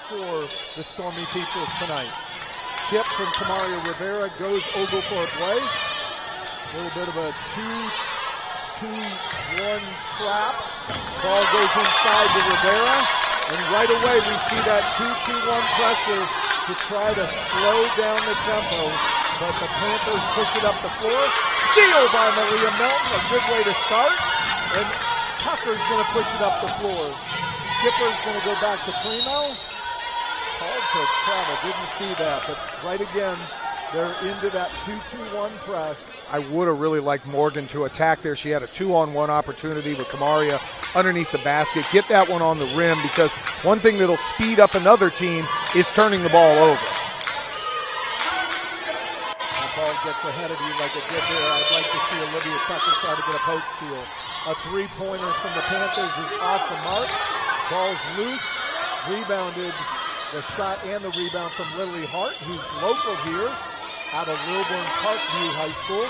outscore the Stormy Peaches tonight. Tip from Camaria Rivera goes Oglethorpe way. A little bit of a 2-2-1 trap. Ball goes inside to Rivera. And right away we see that 2-2-1 pressure to try to slow down the tempo. But the Panthers push it up the floor. Steal by Malia Melton, a good way to start. And Tucker's going to push it up the floor. Skipper's going to go back to Primo. Called for a travel, didn't see that. But right again, they're into that 2-2-1 press. I would have really liked Morgan to attack there. She had a 2-on-1 opportunity with Camaria underneath the basket. Get that one on the rim, because one thing that'll speed up another team is turning the ball over. Ball gets ahead of you like it did there. I'd like to see Olivia Tucker try to get a poke steal. A three-pointer from the Panthers is off the mark. Ball's loose, rebounded, the shot and the rebound from Lily Hart, who's local here out of Lilburn Parkview High School.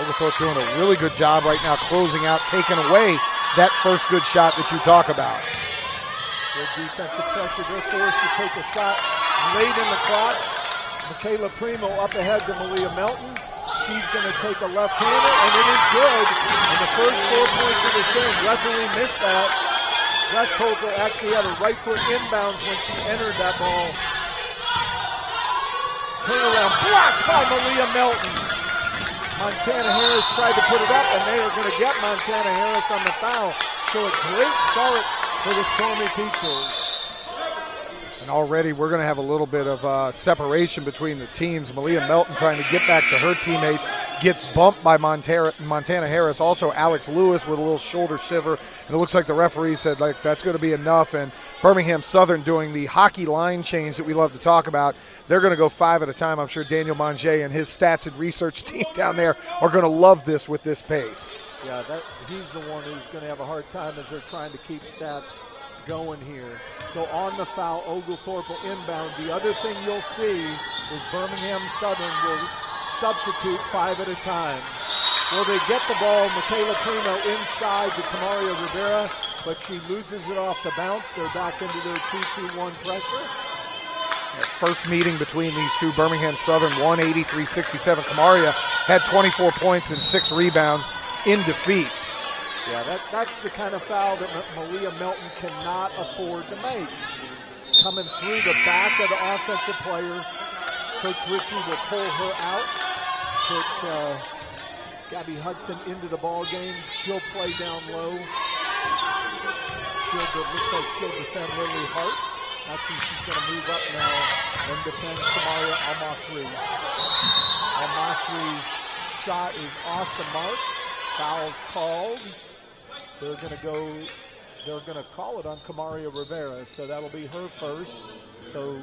Oglethorpe doing a really good job right now closing out, taking away that first good shot that you talk about. Good defensive pressure. They're forced to take a shot late in the clock. Michaela Primo up ahead to Malia Melton. She's going to take a left-hander, and it is good. And the first 4 points of this game, referee missed that. Westholter actually had her right foot inbounds when she entered that ball. Turnaround blocked by Malia Melton. Montana Harris tried to put it up, and they are going to get Montana Harris on the foul. So a great start for the Stormy Peaches. And already we're going to have a little bit of separation between the teams. Malia Melton trying to get back to her teammates, gets bumped by Montana Harris. Also Alex Lewis with a little shoulder shiver. And it looks like the referee said, like, that's going to be enough. And Birmingham Southern doing the hockey line change that we love to talk about. They're going to go 5 at a time. I'm sure Daniel Manger and his stats and research team down there are going to love this with this pace. Yeah, he's the one who's going to have a hard time as they're trying to keep stats going here. So on the foul, Oglethorpe will inbound. The other thing you'll see is Birmingham Southern will substitute 5 at a time. Will they get the ball? Michaela Primo inside to Camaria Rivera, but she loses it off the bounce. They're back into their 2-2-1 pressure. First meeting between these two, Birmingham Southern 183-67. Camaria had 24 points and 6 rebounds in defeat. Yeah, that's the kind of foul that Malia Melton cannot afford to make. Coming through the back of the offensive player, Coach Ritchie will pull her out, put Gabby Hudson into the ball game. She'll play down low. Looks like she'll defend Lily Hart. Actually, she's going to move up now and defend Samaria Almasri. Almasri's shot is off the mark. Foul's called. They're going to call it on Camaria Rivera, so that'll be her first. So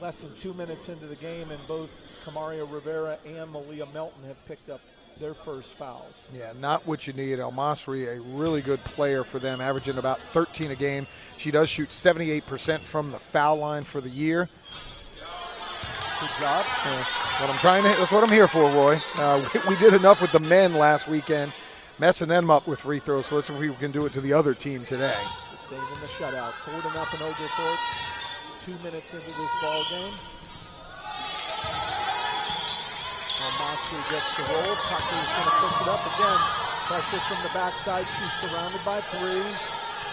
less than 2 minutes into the game, and both Camaria Rivera and Malia Melton have picked up their first fouls. Yeah, not what you need. Almasri, a really good player for them, averaging about 13 a game. She does shoot 78% from the foul line for the year. Good job. That's what I'm here for, Roy. We did enough with the men last weekend, messing them up with free throws, so let's see if we can do it to the other team today. Sustaining the shutout. 4-0 Oglethorpe. 2 minutes into this ball game. Almasri gets the roll. Tucker's going to push it up again. Pressure from the backside. She's surrounded by 3.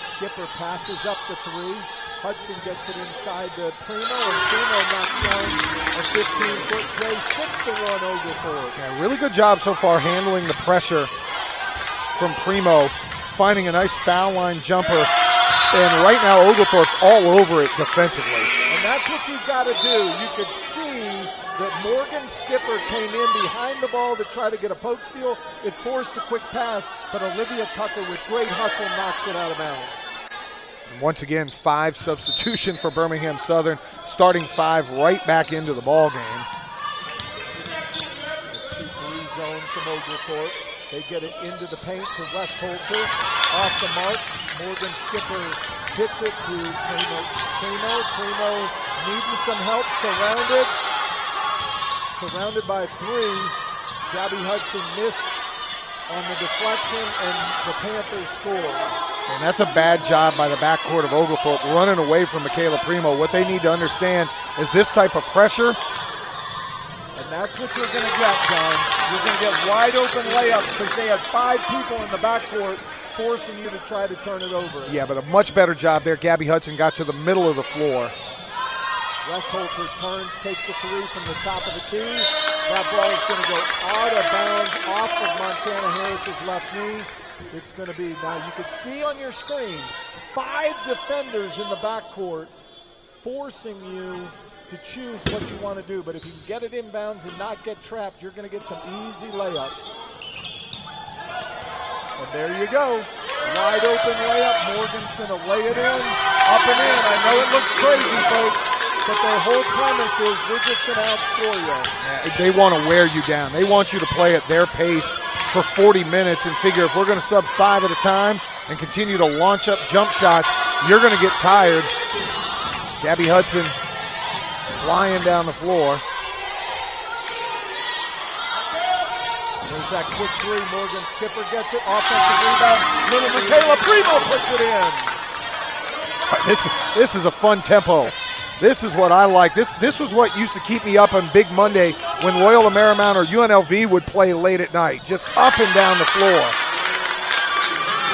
Skipper passes up the 3. Hudson gets it inside to Primo, and Primo knocks down a 15-foot J. 6-1 Oglethorpe. Yeah, really good job so far handling the pressure from Primo, finding a nice foul line jumper, and right now Oglethorpe's all over it defensively. And that's what you've got to do. You could see that Morgan Skipper came in behind the ball to try to get a poke steal. It forced a quick pass, but Olivia Tucker with great hustle knocks it out of bounds. And once again, 5 substitution for Birmingham Southern, starting 5 right back into the ball game. A 2-3 zone from Oglethorpe. They get it into the paint to Westholter. Off the mark. Morgan Skipper hits it to Primo. Primo needing some help. Surrounded by 3. Gabby Hudson missed on the deflection, and the Panthers score. And that's a bad job by the backcourt of Oglethorpe, running away from Michaela Primo. What they need to understand is this type of pressure. And that's what you're going to get, John. You're going to get wide open layups because they had 5 people in the backcourt forcing you to try to turn it over. Yeah, but a much better job there. Gabby Hudson got to the middle of the floor. Westholter turns, takes a 3 from the top of the key. That ball is going to go out of bounds off of Montana Harris's left knee. It's going to be, now you can see on your screen, 5 defenders in the backcourt forcing you to choose what you want to do. But if you can get it inbounds and not get trapped, you're going to get some easy layups. And there you go. Wide open layup. Morgan's going to lay it in, up and in. I know it looks crazy, folks, but their whole premise is we're just going to outscore you. Yeah, they want to wear you down. They want you to play at their pace for 40 minutes and figure if we're going to sub 5 at a time and continue to launch up jump shots, you're going to get tired. Gabby Hudson flying down the floor. There's that quick 3. Morgan Skipper gets it. Offensive rebound. Little Michaela Primo puts it in. This is a fun tempo. This is what I like. This was what used to keep me up on Big Monday when Loyola Marymount or UNLV would play late at night, just up and down the floor.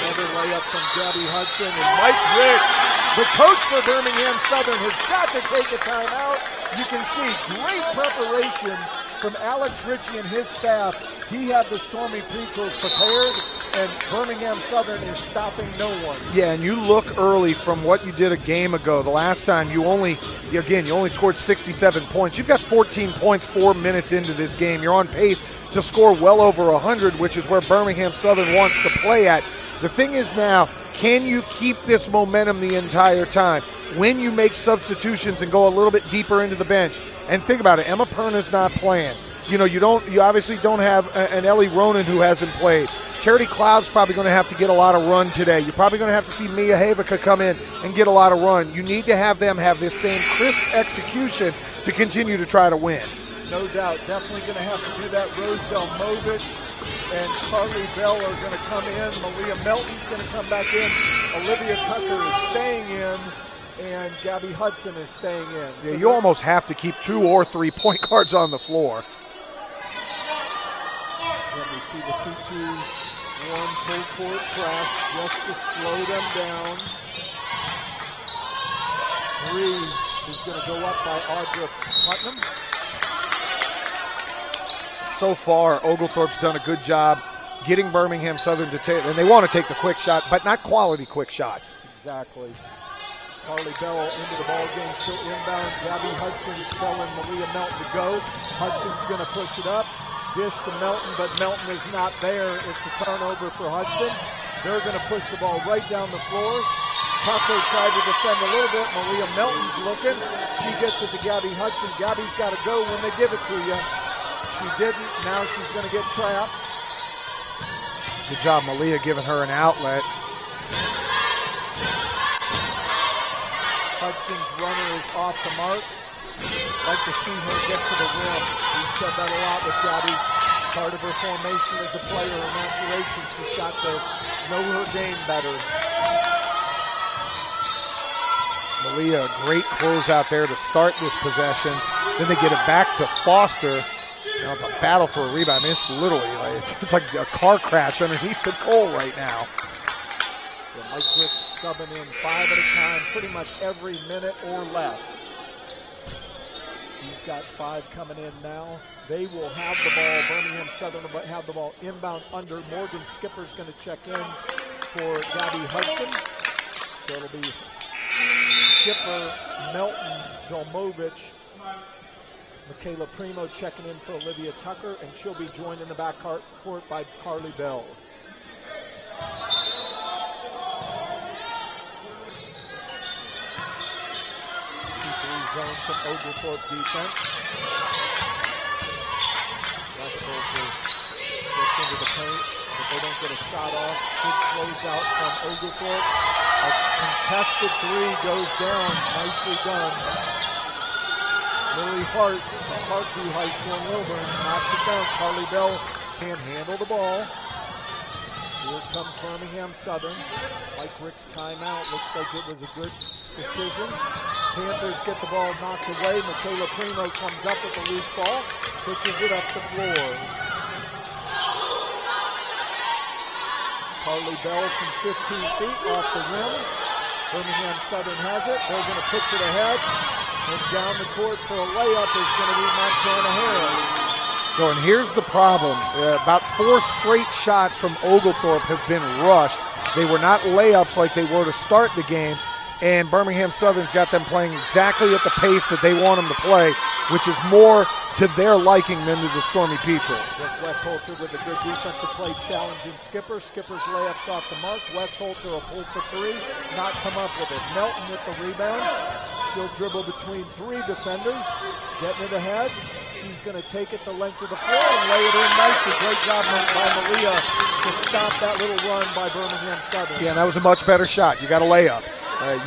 Another layup from Gabby Hudson, and Mike Ricks, the coach for Birmingham Southern, has got to take a timeout. You can see great preparation from Alex Ritchie and his staff. He had the Stormy Petrels prepared, and Birmingham Southern is stopping no one. Yeah, and you look early from what you did a game ago. The last time you only scored 67 points. You've got 14 points 4 minutes into this game. You're on pace to score well over 100, which is where Birmingham Southern wants to play at. The thing is now, can you keep this momentum the entire time? When you make substitutions and go a little bit deeper into the bench, and think about it, Emma Perna's not playing. You obviously don't have an Ellie Ronan who hasn't played. Charity Cloud's probably going to have to get a lot of run today. You're probably going to have to see Mia Havica come in and get a lot of run. You need to have them have this same crisp execution to continue to try to win. No doubt, definitely going to have to do that. Rose Delmovich and Carly Bell are going to come in. Malia Melton's going to come back in. Olivia Tucker is staying in, and Gabby Hudson is staying in. Yeah, so you almost have to keep 2 or 3 point guards on the floor. And we see the 2-2-1 full court press just to slow them down. 3 is going to go up by Audra Putnam. So far, Oglethorpe's done a good job getting Birmingham Southern to take, and they want to take the quick shot, but not quality quick shots. Exactly. Carly Bell into the ball game. She'll inbound. Gabby Hudson's telling Malia Melton to go. Hudson's going to push it up. Dish to Melton, but Melton is not there. It's a turnover for Hudson. They're going to push the ball right down the floor. Tucker tried to defend a little bit. Malia Melton's looking. She gets it to Gabby Hudson. Gabby's got to go when they give it to you. She didn't. Now she's going to get trapped. Good job, Malia, giving her an outlet. Hudson's runner is off the mark. Like to see her get to the rim. We've said that a lot with Gabby. It's part of her formation as a player, her maturation. She's got to know her game better. Malia, a great closeout there to start this possession. Then they get it back to Foster. Now it's a battle for a rebound. I mean, it's literally it's like a car crash underneath the goal right now. Yeah, Mike Ricks subbing in 5 at a time, pretty much every minute or less. He's got 5 coming in now. They will have the ball. Birmingham Southern will have the ball inbound under. Morgan Skipper's going to check in for Gabby Hudson. So it'll be Skipper, Melton, Dolmovich, Michaela Primo checking in for Olivia Tucker, and she'll be joined in the back court by Carly Bell. 2-3 zone from Oglethorpe defense. Westholter gets into the paint, but they don't get a shot off. Good closeout from Oglethorpe. A contested 3 goes down. Nicely done. Lily Hart from Parkview High School in Lilburn knocks it down. Carly Bell can't handle the ball. Here comes Birmingham Southern. Mike Rick's timeout. Looks like it was a good decision. Panthers get the ball knocked away. Michaela Primo comes up with the loose ball, pushes it up the floor. Carly Bell from 15 feet off the rim. Birmingham Southern has it. They're going to pitch it ahead. And down the court for a layup is going to be Montana Harris. So, and here's the problem. About 4 straight shots from Oglethorpe have been rushed. They were not layups like they were to start the game, and Birmingham Southern's got them playing exactly at the pace that they want them to play, which is more to their liking than to the Stormy Petrels. Wes Holter with a good defensive play challenging Skipper. Skipper's layups off the mark. Wes Holter will pull for 3, not come up with it. Melton with the rebound. She'll dribble between 3 defenders, getting it ahead. She's going to take it the length of the floor and lay it in nicely. Great job by Malia to stop that little run by Birmingham Southern. Yeah, and that was a much better shot. You got to lay up.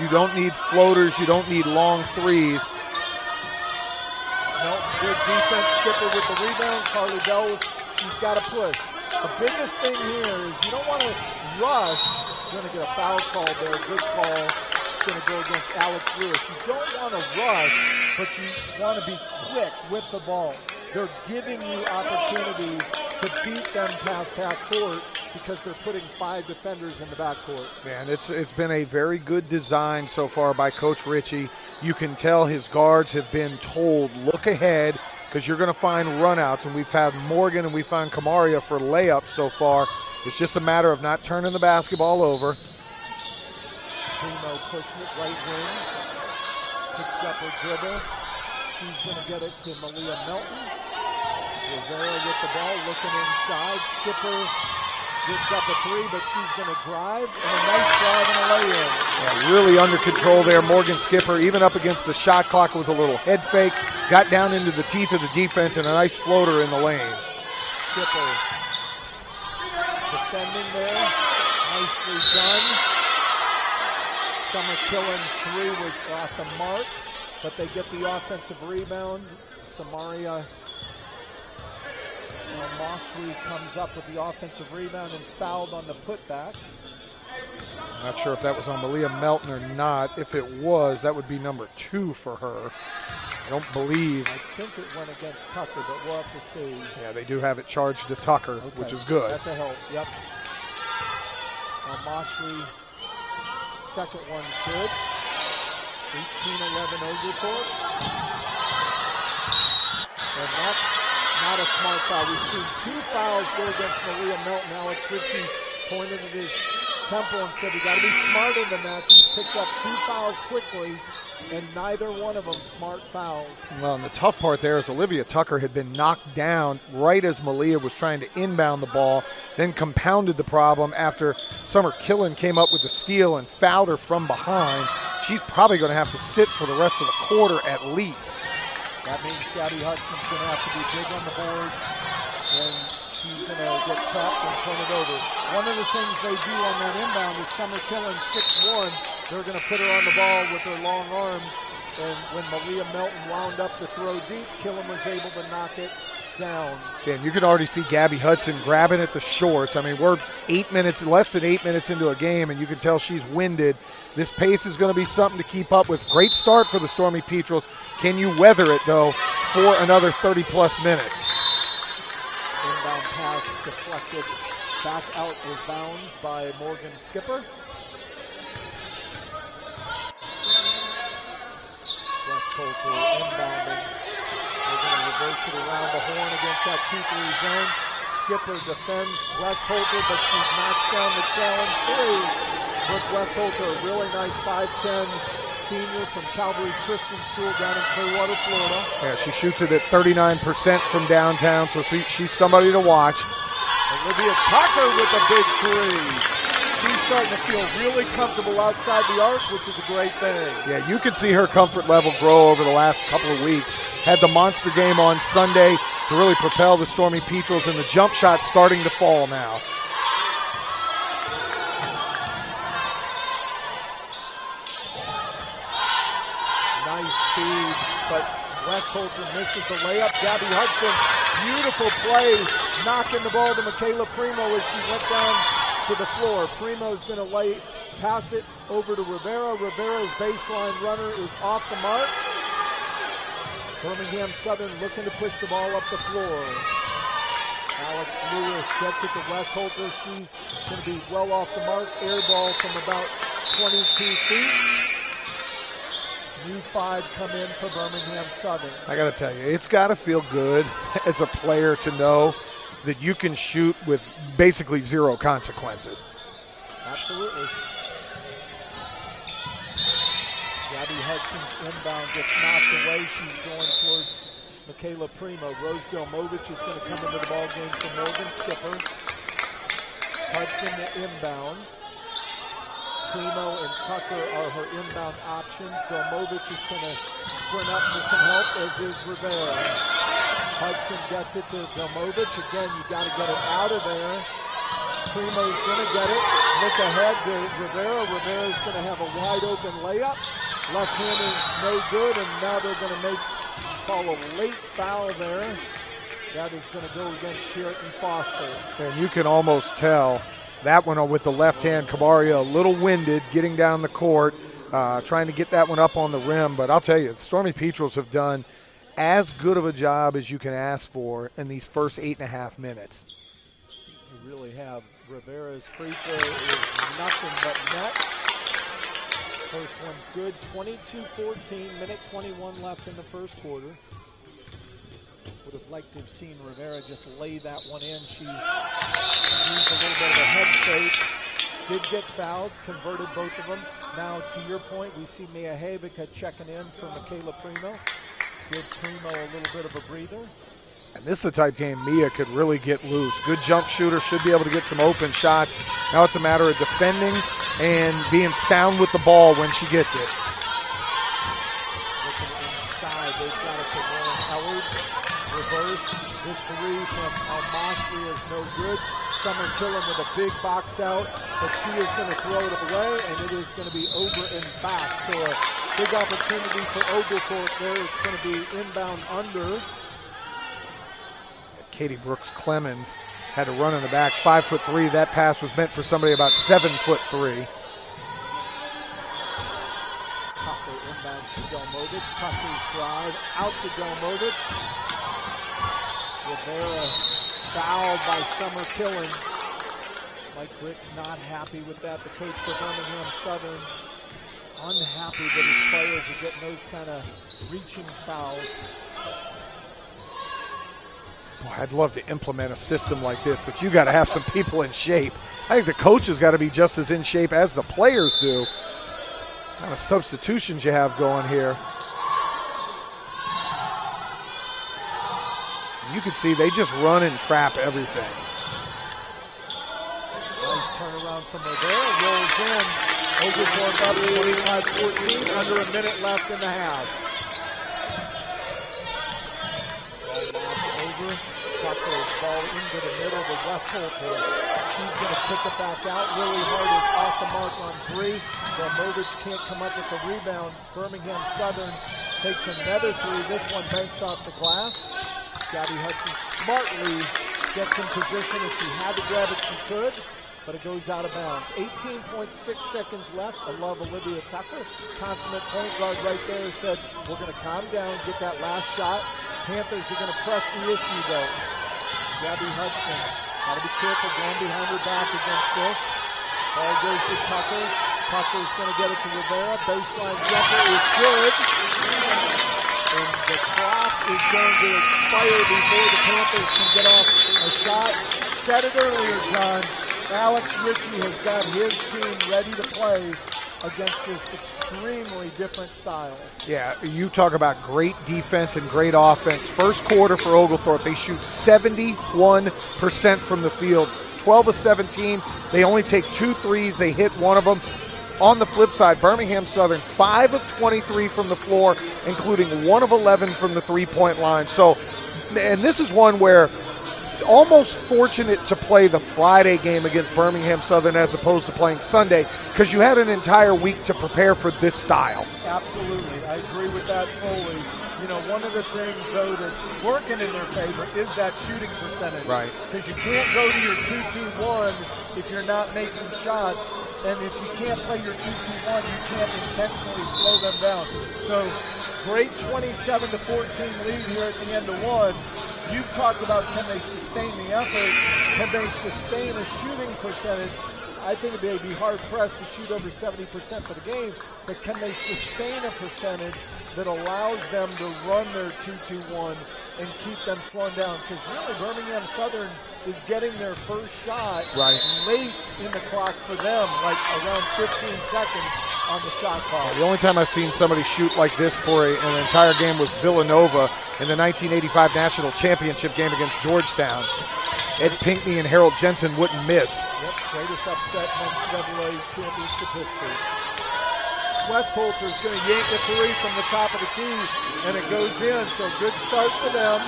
You don't need floaters. You don't need long threes. Melton, good defense. Skipper with the rebound. Carly Bell, she's got to push. The biggest thing here is you don't want to rush. You're going to get a foul call there. Good call. It's going to go against Alex Lewis. You don't want to rush, but you want to be quick with the ball. They're giving you opportunities to beat them past half court because they're putting 5 defenders in the backcourt. Man, it's been a very good design so far by Coach Ritchie. You can tell his guards have been told, look ahead, because you're going to find runouts, and we've had Morgan and we found Kamaria for layups so far. It's just a matter of not turning the basketball over. Primo pushing it right wing. Picks up her dribble. She's going to get it to Malia Melton. Rivera with the ball, looking inside. Skipper gives up a 3, but she's going to drive, and a nice drive and a lay-in. Yeah, really under control there. Morgan Skipper, even up against the shot clock with a little head fake, got down into the teeth of the defense and a nice floater in the lane. Skipper defending there. Nicely done. Summer Killen's 3 was off the mark, but they get the offensive rebound. Samaria Mossri comes up with the offensive rebound and fouled on the putback. I'm not sure if that was on Malia Melton or not. If it was, that would be number 2 for her. I don't believe. I think it went against Tucker, but we'll have to see. Yeah, they do have it charged to Tucker, Okay, which is good. That's a help, yep. Mossri, second one's good. 18-11 Oglethorpe. And that's not a smart foul. We've seen 2 fouls go against Malia Melton. Alex Ritchie pointed at his temple and said, we got to be smarter than that. She's picked up 2 fouls quickly, and neither one of them smart fouls. Well, and the tough part there is Olivia Tucker had been knocked down right as Malia was trying to inbound the ball, then compounded the problem after Summer Killen came up with the steal and fouled her from behind. She's probably going to have to sit for the rest of the quarter at least. That means Gabby Hudson's going to have to be big on the boards, and she's going to get trapped and turn it over. One of the things they do on that inbound is Summer Killen 6'1". They're going to put her on the ball with her long arms, and when Malia Melton wound up to throw deep, Killen was able to knock it down. Yeah, and you can already see Gabby Hudson grabbing at the shorts. I mean, we're less than 8 minutes into a game, and you can tell she's winded. This pace is going to be something to keep up with. Great start for the Stormy Petrels. Can you weather it, though, for another 30-plus minutes? Inbound pass deflected back out of bounds by Morgan Skipper. Wes Holter inbounding. They're going to reverse it around the horn against that 2-3 zone. Skipper defends Wes Holter, but she knocks down the challenge 3. Brooke Wes Holter, a really nice 5'10" senior from Calvary Christian School down in Clearwater, Florida. Yeah, she shoots it at 39% from downtown, so she's somebody to watch. Olivia Tucker with a big 3. She's starting to feel really comfortable outside the arc, which is a great thing. Yeah, you can see her comfort level grow over the last couple of weeks. Had the monster game on Sunday to really propel the Stormy Petrels, and the jump shot's starting to fall now. Nice feed, but Wes Holter misses the layup. Gabby Hudson, beautiful play, knocking the ball to Michaela Primo as she went down to the floor. Primo's going to pass it over to Rivera. Rivera's baseline runner is off the mark. Birmingham Southern looking to push the ball up the floor. Alex Lewis gets it to Westholter. She's going to be well off the mark. Air ball from about 22 feet. New 5 come in for Birmingham Southern. I got to tell you, it's got to feel good as a player to know that you can shoot with basically zero consequences. Absolutely. Gabby Hudson's inbound gets knocked away. She's going towards Michaela Primo. Rose Delmovich is going to come into the ball game for Morgan Skipper. Hudson will inbound. Primo and Tucker are her inbound options. Delmovich is going to sprint up for some help, as is Rivera. Hudson gets it to Delmovich. Again, you got to get it out of there. Primo's going to get it. Look ahead to Rivera. Rivera's going to have a wide open layup. Left hand is no good, and now they're going to call a late foul there. That is going to go against Sheraton Foster. And you can almost tell that one with the left hand, Cabarria a little winded, getting down the court, trying to get that one up on the rim. But I'll tell you, the Stormy Petrels have done as good of a job as you can ask for in these first 8.5 minutes. You really have. Rivera's free throw is nothing but net. First one's good, 22-14, minute 21 left in the first quarter. Would have liked to have seen Rivera just lay that one in. She used a little bit of a head fake, did get fouled, converted both of them. Now, to your point, we see Mia Havica checking in for Michaela Primo. Give Primo a little bit of a breather. And this is the type game Mia could really get loose. Good jump shooter, should be able to get some open shots. Now it's a matter of defending and being sound with the ball when she gets it. Looking inside, they've got it to Lauren Ellard. Reversed. This three from Al-Masri is no good. Summer Killen with a big box out, but she is going to throw it away, and it is going to be over and back. So a big opportunity for Oglethorpe there. It's going to be inbound under. Katie Brooks Clemens had to run in the back, 5'3". That pass was meant for somebody about 7'3". Tucker inbounds to Delmovich. Tucker's drive out to Delmovich. Rivera fouled by Summer Killen. Mike Rick's not happy with that. The coach for Birmingham Southern unhappy that his players are getting those kind of reaching fouls. Boy, I'd love to implement a system like this, but you got to have some people in shape. I think the coaches got to be just as in shape as the players do. What kind of substitutions you have going here. You can see they just run and trap everything. Nice turnaround from Rivera, rolls in. Oglethorpe up 25-14, under a minute left in the half. Over. Tucker, ball into the middle to Westholter. She's going to kick it back out. Lily Hart is off the mark on three. Delmovich can't come up with the rebound. Birmingham Southern takes another three. This one banks off the glass. Gabby Hudson smartly gets in position. If she had to grab it, she could, but it goes out of bounds. 18.6 seconds left. I love Olivia Tucker. Consummate point guard right there said, we're going to calm down, get that last shot. Panthers are going to press the issue, though. Gabby Hudson, got to be careful going behind her back against this. Ball goes to Tucker. Tucker's going to get it to Rivera. Baseline jumper is good. And the clock is going to expire before the Panthers can get off a shot. Said it earlier, John. Alex Ritchie has got his team ready to play against this extremely different style. Yeah, you talk about great defense and great offense. First quarter for Oglethorpe, they shoot 71% from the field, 12 of 17. They only take 2 threes. They hit one of them. On the flip side, Birmingham Southern, 5 of 23 from the floor, including 1 of 11 from the three-point line. So, and this is one where almost fortunate to play the Friday game against Birmingham Southern as opposed to playing Sunday, because you had an entire week to prepare for this style. Absolutely. I agree with that fully. You know, one of the things, though, that's working in their favor is that shooting percentage. Right. Because you can't go to your 2-2-1 if you're not making shots. And if you can't play your 2-2-1, you can't intentionally slow them down. So, great 27-14 lead here at the end of one. You've talked about, can they sustain the effort? Can they sustain a shooting percentage? I think they'd be hard-pressed to shoot over 70% for the game, but can they sustain a percentage that allows them to run their 2-2-1 and keep them slowing down? Because really, Birmingham Southern is getting their first shot late in the clock for them, like around 15 seconds on the shot clock. The only time I've seen somebody shoot like this for an entire game was Villanova in the 1985 National Championship game against Georgetown. Ed Pinkney and Harold Jensen wouldn't miss. Yep, greatest upset in NCAA championship history. Westholter's going to yank a three from the top of the key, and it goes in, so good start for them.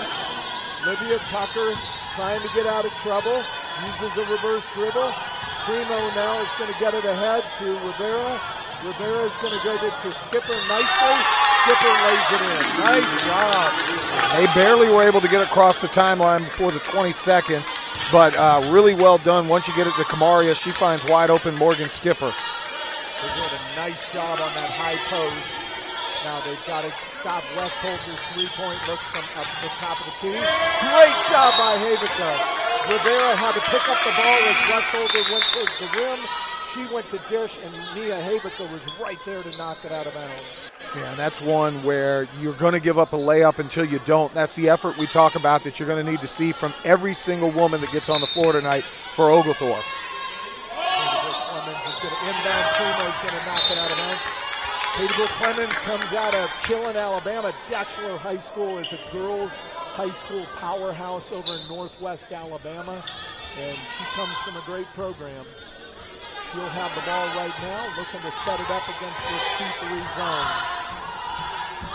Olivia Tucker trying to get out of trouble, uses a reverse dribble. Primo now is going to get it ahead to Rivera. Rivera is going to go to Skipper nicely. Skipper lays it in. Nice job. They barely were able to get across the timeline before the 20 seconds, but really well done. Once you get it to Kamaria, she finds wide open Morgan Skipper. They're doing a nice job on that high post. Now they've got to stop Westholter's three-point looks from up the top of the key. Great job by Havica. Rivera had to pick up the ball as Westholter went towards the rim. She went to dish, and Mia Havica was right there to knock it out of bounds. Yeah, and that's one where you're going to give up a layup until you don't. That's the effort we talk about that you're going to need to see from every single woman that gets on the floor tonight for Oglethorpe. Clemens is going to inbound. Primo's going to knock it out of bounds. Hadebrooke Clemens comes out of Killen, Alabama. Deschler High School is a girls' high school powerhouse over in northwest Alabama, and she comes from a great program. She'll have the ball right now, looking to set it up against this 2-3 zone.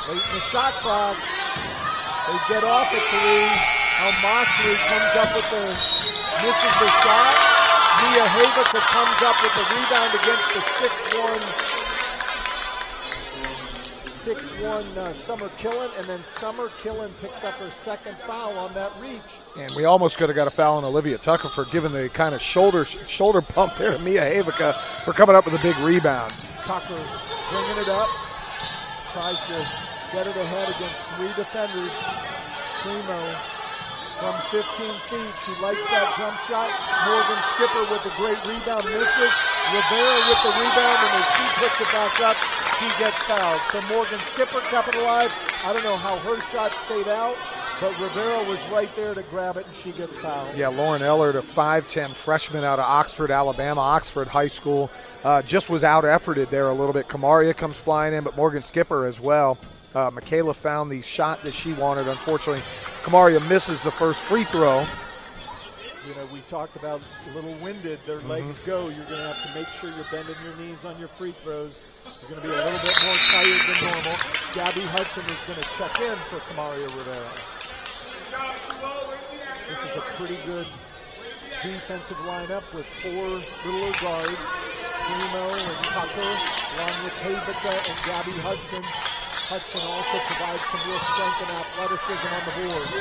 Late in the shot clock, they get off at three. Al-Masri comes up with misses the shot. Mia Havica comes up with the rebound against the 6'1" Summer Killen, and then Summer Killen picks up her second foul on that reach. And we almost could have got a foul on Olivia Tucker for giving the kind of shoulder bump there to Mia Havica for coming up with a big rebound. Tucker bringing it up, tries to get it ahead against three defenders. Primo from 15 feet, she likes that jump shot. Morgan Skipper with a great rebound, misses. Rivera with the rebound, and as she puts it back up, she gets fouled. So Morgan Skipper kept it alive. I don't know how her shot stayed out, but Rivera was right there to grab it, and she gets fouled. Yeah, Lauren Ellard, a 5'10" freshman out of Oxford, Alabama, Oxford High School, just was out-efforted there a little bit. Kamaria comes flying in, but Morgan Skipper as well. Michaela found the shot that she wanted. Unfortunately, Kamaria misses the first free throw. You know, we talked about a little winded, their legs go. You're going to have to make sure you're bending your knees on your free throws. You're going to be a little bit more tired than normal. Gabby Hudson is going to check in for Kamaria Rivera. This is a pretty good defensive lineup with four little guards, Primo and Tucker, along with Havica and Gabby Hudson. Hudson also provides some real strength and athleticism on the boards.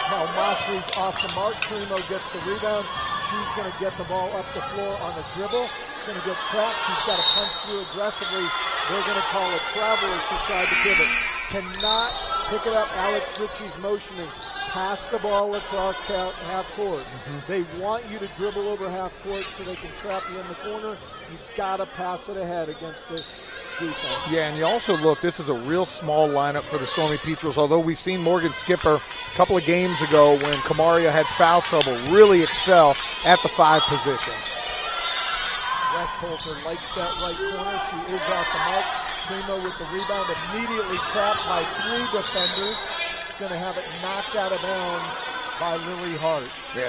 Now Masri's off the mark. Primo gets the rebound. She's going to get the ball up the floor on a dribble. She's going to get trapped. She's got to punch through aggressively. They're going to call a travel as she tried to pivot. Cannot pick it up. Alex Ritchie's motioning. Pass the ball across half court. They want you to dribble over half court so they can trap you in the corner. You got to pass it ahead against this defense. Yeah, and you also look, this is a real small lineup for the Stormy Petrels, although we've seen Morgan Skipper a couple of games ago when Kamaria had foul trouble really excel at the 5 position. Westholter likes that right corner. She is off the mark. Primo with the rebound, immediately trapped by 3 defenders. She's going to have it knocked out of bounds by Lily Hart. Yeah,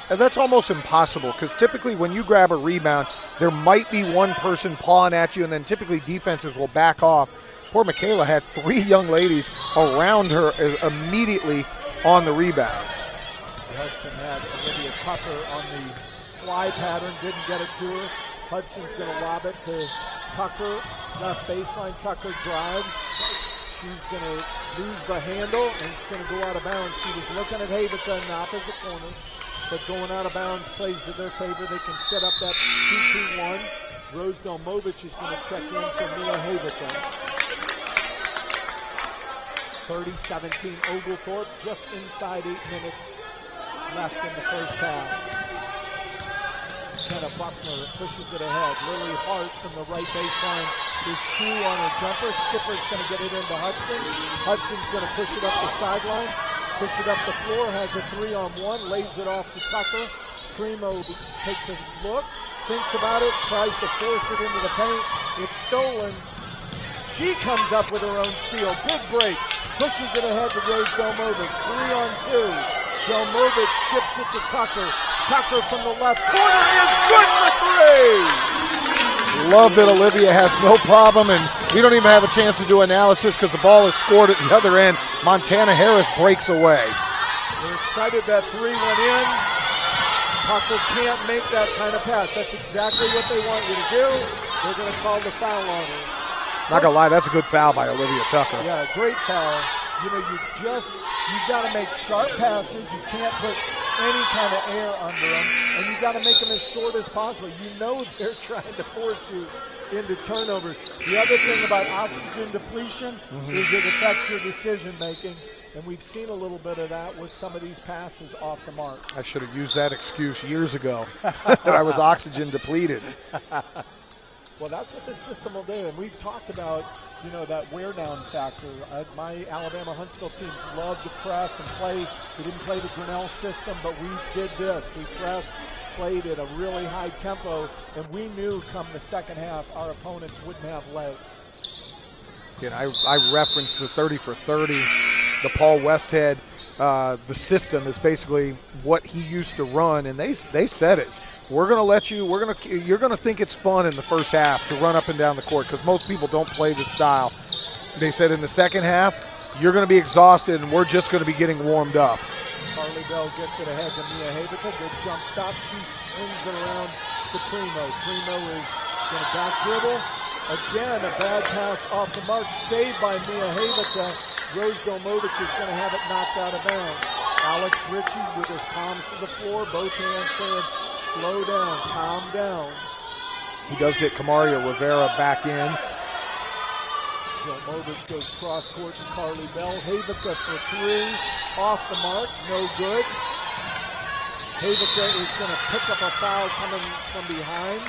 and that's almost impossible because typically when you grab a rebound, there might be one person pawing at you, and then typically defenses will back off. Poor Michaela had 3 young ladies around her immediately on the rebound. Hudson had Olivia Tucker on the fly pattern, didn't get it to her. Hudson's going to lob it to Tucker, left baseline. Tucker drives. She's going to lose the handle, and it's going to go out of bounds. She was looking at Havica in the opposite corner, but going out of bounds plays to their favor. They can set up that 2-2-1. Rose Delmovich is going to check in for Mia Havica. 30-17 Oglethorpe, just inside 8 minutes left in the first half. Kenna Buckner pushes it ahead. Lily Hart from the right baseline is true on her jumper. Skipper's going to get it into Hudson. Hudson's going to push it up the sideline, push it up the floor, has a 3-on-1, lays it off to Tucker. Primo takes a look, thinks about it, tries to force it into the paint. It's stolen. She comes up with her own steal. Big break. Pushes it ahead to Rose Delmovich. 3-on-2. Delmovich skips it to Tucker. Tucker from the left corner is good for 3. Love that Olivia has no problem, and we don't even have a chance to do analysis because the ball is scored at the other end. Montana Harris breaks away. They're excited that 3 went in. Tucker can't make that kind of pass. That's exactly what they want you to do. They're going to call the foul on her. Not gonna lie, that's a good foul by Olivia Tucker. Yeah, great foul. You know, you've got to make sharp passes. You can't put any kind of air under them, and you've got to make them as short as possible. You know they're trying to force you into turnovers. The other thing about oxygen depletion is it affects your decision making, and we've seen a little bit of that with some of these passes off the mark. I should have used that excuse years ago that I was oxygen depleted. Well, that's what this system will do, and we've talked about, you know, that wear-down factor. My Alabama Huntsville teams love to press and play. We didn't play the Grinnell system, but we did this. We pressed, played at a really high tempo, and we knew come the second half our opponents wouldn't have legs. Again, I referenced the 30 for 30, the Paul Westhead. The system is basically what he used to run, and they said it. We're going to let you, you're going to think it's fun in the first half to run up and down the court because most people don't play this style. They said in the second half, you're going to be exhausted and we're just going to be getting warmed up. Carly Bell gets it ahead to Mia Havica. Good jump stop. She swings it around to Primo. Primo is going to back dribble. Again, a bad pass off the mark, saved by Mia Havica. Rose Delmovich is going to have it knocked out of bounds. Alex Ritchie with his palms to the floor, both hands saying, slow down, calm down. He does get Kamaria Rivera back in. Delmovich goes cross court to Carly Bell. Havica for 3, off the mark, no good. Havica is going to pick up a foul coming from behind.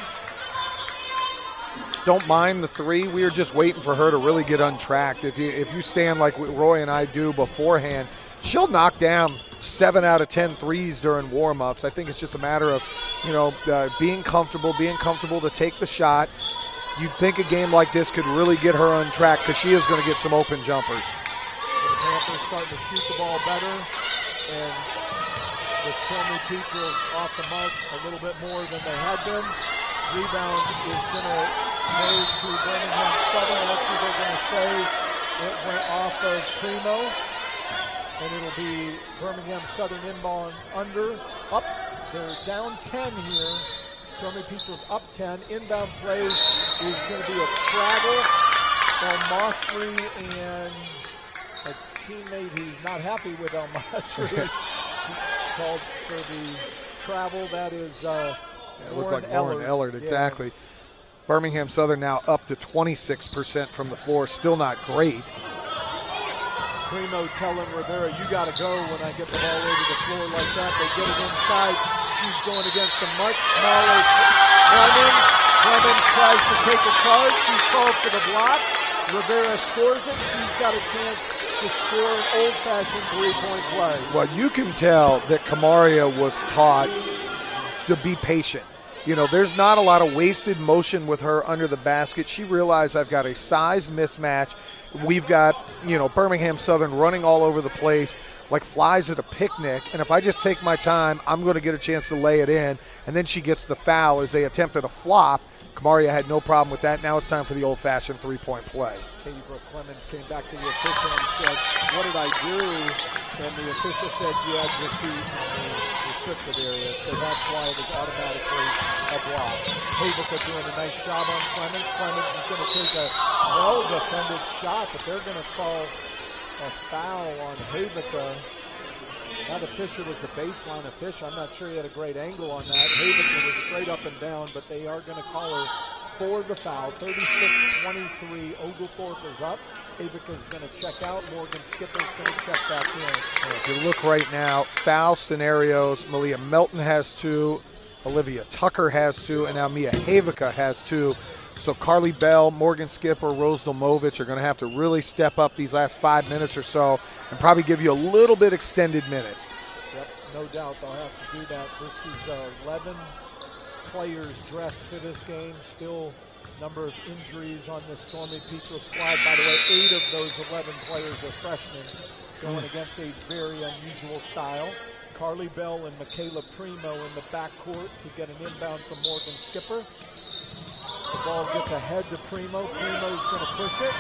Don't mind the 3. We are just waiting for her to really get untracked. If you stand like Roy and I do beforehand, she'll knock down 7 out of 10 threes during warm-ups. I think it's just a matter of, being comfortable to take the shot. You'd think a game like this could really get her untracked because she is going to get some open jumpers. The Panthers starting to shoot the ball better, and the Stormy Petrels off the mark a little bit more than they had been. Rebound is going to go to Birmingham Southern. Actually, they're going to say it went off of Primo. And it'll be Birmingham Southern inbound under. Up, they're down 10 here. Stormy Petrels up 10. Inbound play is going to be a travel. El Masri and a teammate who's not happy with El Masri called for the travel. That is it looked like Lauren Ellard, exactly. Yeah. Birmingham Southern now up to 26% from the floor. Still not great. Primo telling Rivera, you got to go when I get the ball over the floor like that. They get it inside. She's going against a much smaller Clemens. Clemens tries to take a charge. She's called for the block. Rivera scores it. She's got a chance to score an old-fashioned three-point play. Well, you can tell that Kamaria was taught to be patient. There's not a lot of wasted motion with her under the basket. She realized I've got a size mismatch. We've got, Birmingham Southern running all over the place like flies at a picnic. And if I just take my time, I'm going to get a chance to lay it in. And then she gets the foul as they attempted a flop Kamaria had no problem with that. Now it's time for the old-fashioned three-point play. Katie Brooke Clemens came back to the official and said, "What did I do?" And the official said, "You had your feet in the restricted area." So that's why it was automatically a block. Havica doing a nice job on Clemens. Clemens is going to take a well-defended shot, but they're going to call a foul on Havica. That official was the baseline official. I'm not sure he had a great angle on that. Havica was straight up and down, but they are going to call her for the foul. 36-23, Oglethorpe is up. Havica's going to check out. Morgan Skipper's going to check back in. And if you look right now, foul scenarios, Malia Melton has 2, Olivia Tucker has 2, and now Mia Havica has 2. So Carly Bell, Morgan Skipper, Rose Domovich are going to have to really step up these last 5 minutes or so and probably give you a little bit extended minutes. Yep, no doubt they'll have to do that. This is 11 players dressed for this game. Still number of injuries on the Stormy Petro squad. By the way, 8 of those 11 players are freshmen going against a very unusual style. Carly Bell and Michaela Primo in the backcourt to get an inbound from Morgan Skipper. The ball gets ahead to Primo. Primo's going to push it.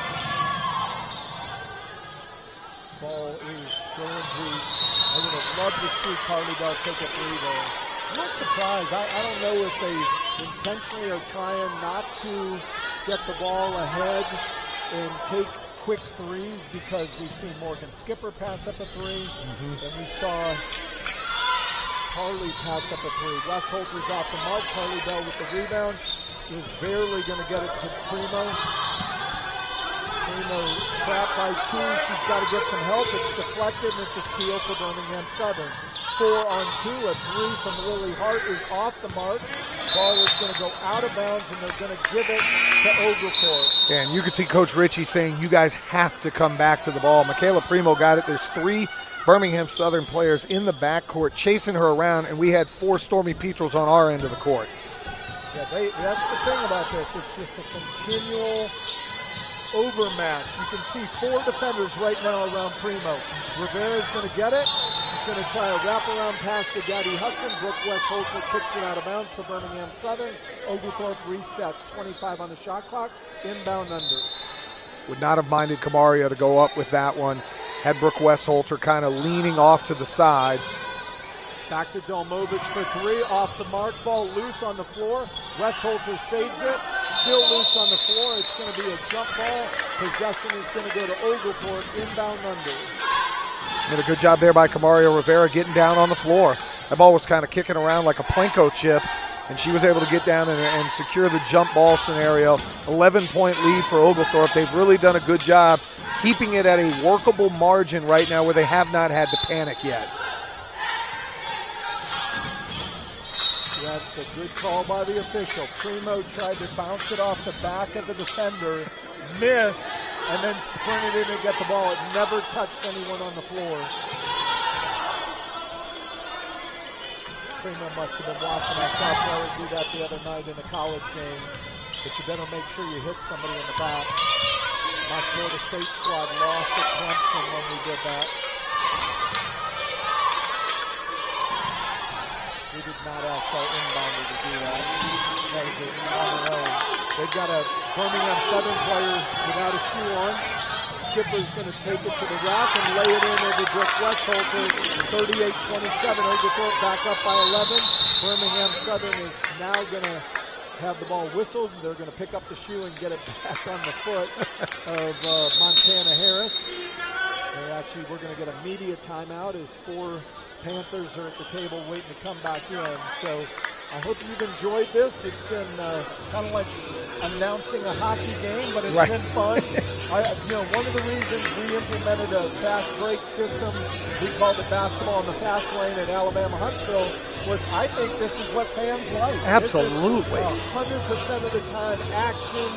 Ball is going to, I would have loved to see Carly Bell take a 3 there. I'm not surprised. I don't know if they intentionally are trying not to get the ball ahead and take quick threes, because we've seen Morgan Skipper pass up a 3, and we saw Carly pass up a 3. Wes Holter's off the mark. Carly Bell with the rebound is barely going to get it to Primo. Primo trapped by 2. She's got to get some help. It's deflected, and it's a steal for Birmingham Southern. 4 on 2. A 3 from Lily Hart is off the mark. Ball is going to go out of bounds, and they're going to give it to Oglethorpe. Yeah, and you can see Coach Ritchie saying you guys have to come back to the ball. Michaela Primo got it. There's 3 Birmingham Southern players in the backcourt chasing her around, and we had 4 Stormy Petros on our end of the court. Yeah, that's the thing about this. It's just a continual overmatch. You can see 4 defenders right now around Primo. Rivera's going to get it. She's going to try a wraparound pass to Gabby Hudson. Brooke West Holter kicks it out of bounds for Birmingham Southern. Oglethorpe resets. 25 on the shot clock. Inbound under. Would not have minded Kamaria to go up with that one. Had Brooke West Holter kind of leaning off to the side. Back to Dolmovich for 3, off the mark, ball loose on the floor. Wes Holter saves it, still loose on the floor. It's going to be a jump ball. Possession is going to go to Oglethorpe, inbound under. Did a good job there by Kamaria Rivera getting down on the floor. That ball was kind of kicking around like a Plinko chip, and she was able to get down and secure the jump ball scenario. 11-point lead for Oglethorpe. They've really done a good job keeping it at a workable margin right now where they have not had to panic yet. That's a good call by the official. Primo tried to bounce it off the back of the defender, missed, and then sprinted in and get the ball. It never touched anyone on the floor. Primo must have been watching. I saw a player do that the other night in a college game, but you better make sure you hit somebody in the back. My Florida State squad lost at Clemson when we did that. We did not ask our inbounder to do that. That was on their own. They've got a Birmingham Southern player without a shoe on. Skipper's going to take it to the rack and lay it in over Brooke West Holter. 38-27. Oglethorpe back up by 11. Birmingham Southern is now going to have the ball whistled. They're going to pick up the shoe and get it back on the foot of Montana Harris. We're going to get a media timeout as 4 Panthers are at the table waiting to come back in. So I hope you've enjoyed this. It's been kind of like announcing a hockey game, but it's been fun. One of the reasons we implemented a fast break system, we called it basketball in the fast lane at Alabama Huntsville, was I think this is what fans like. Absolutely. This is 100% of the time action,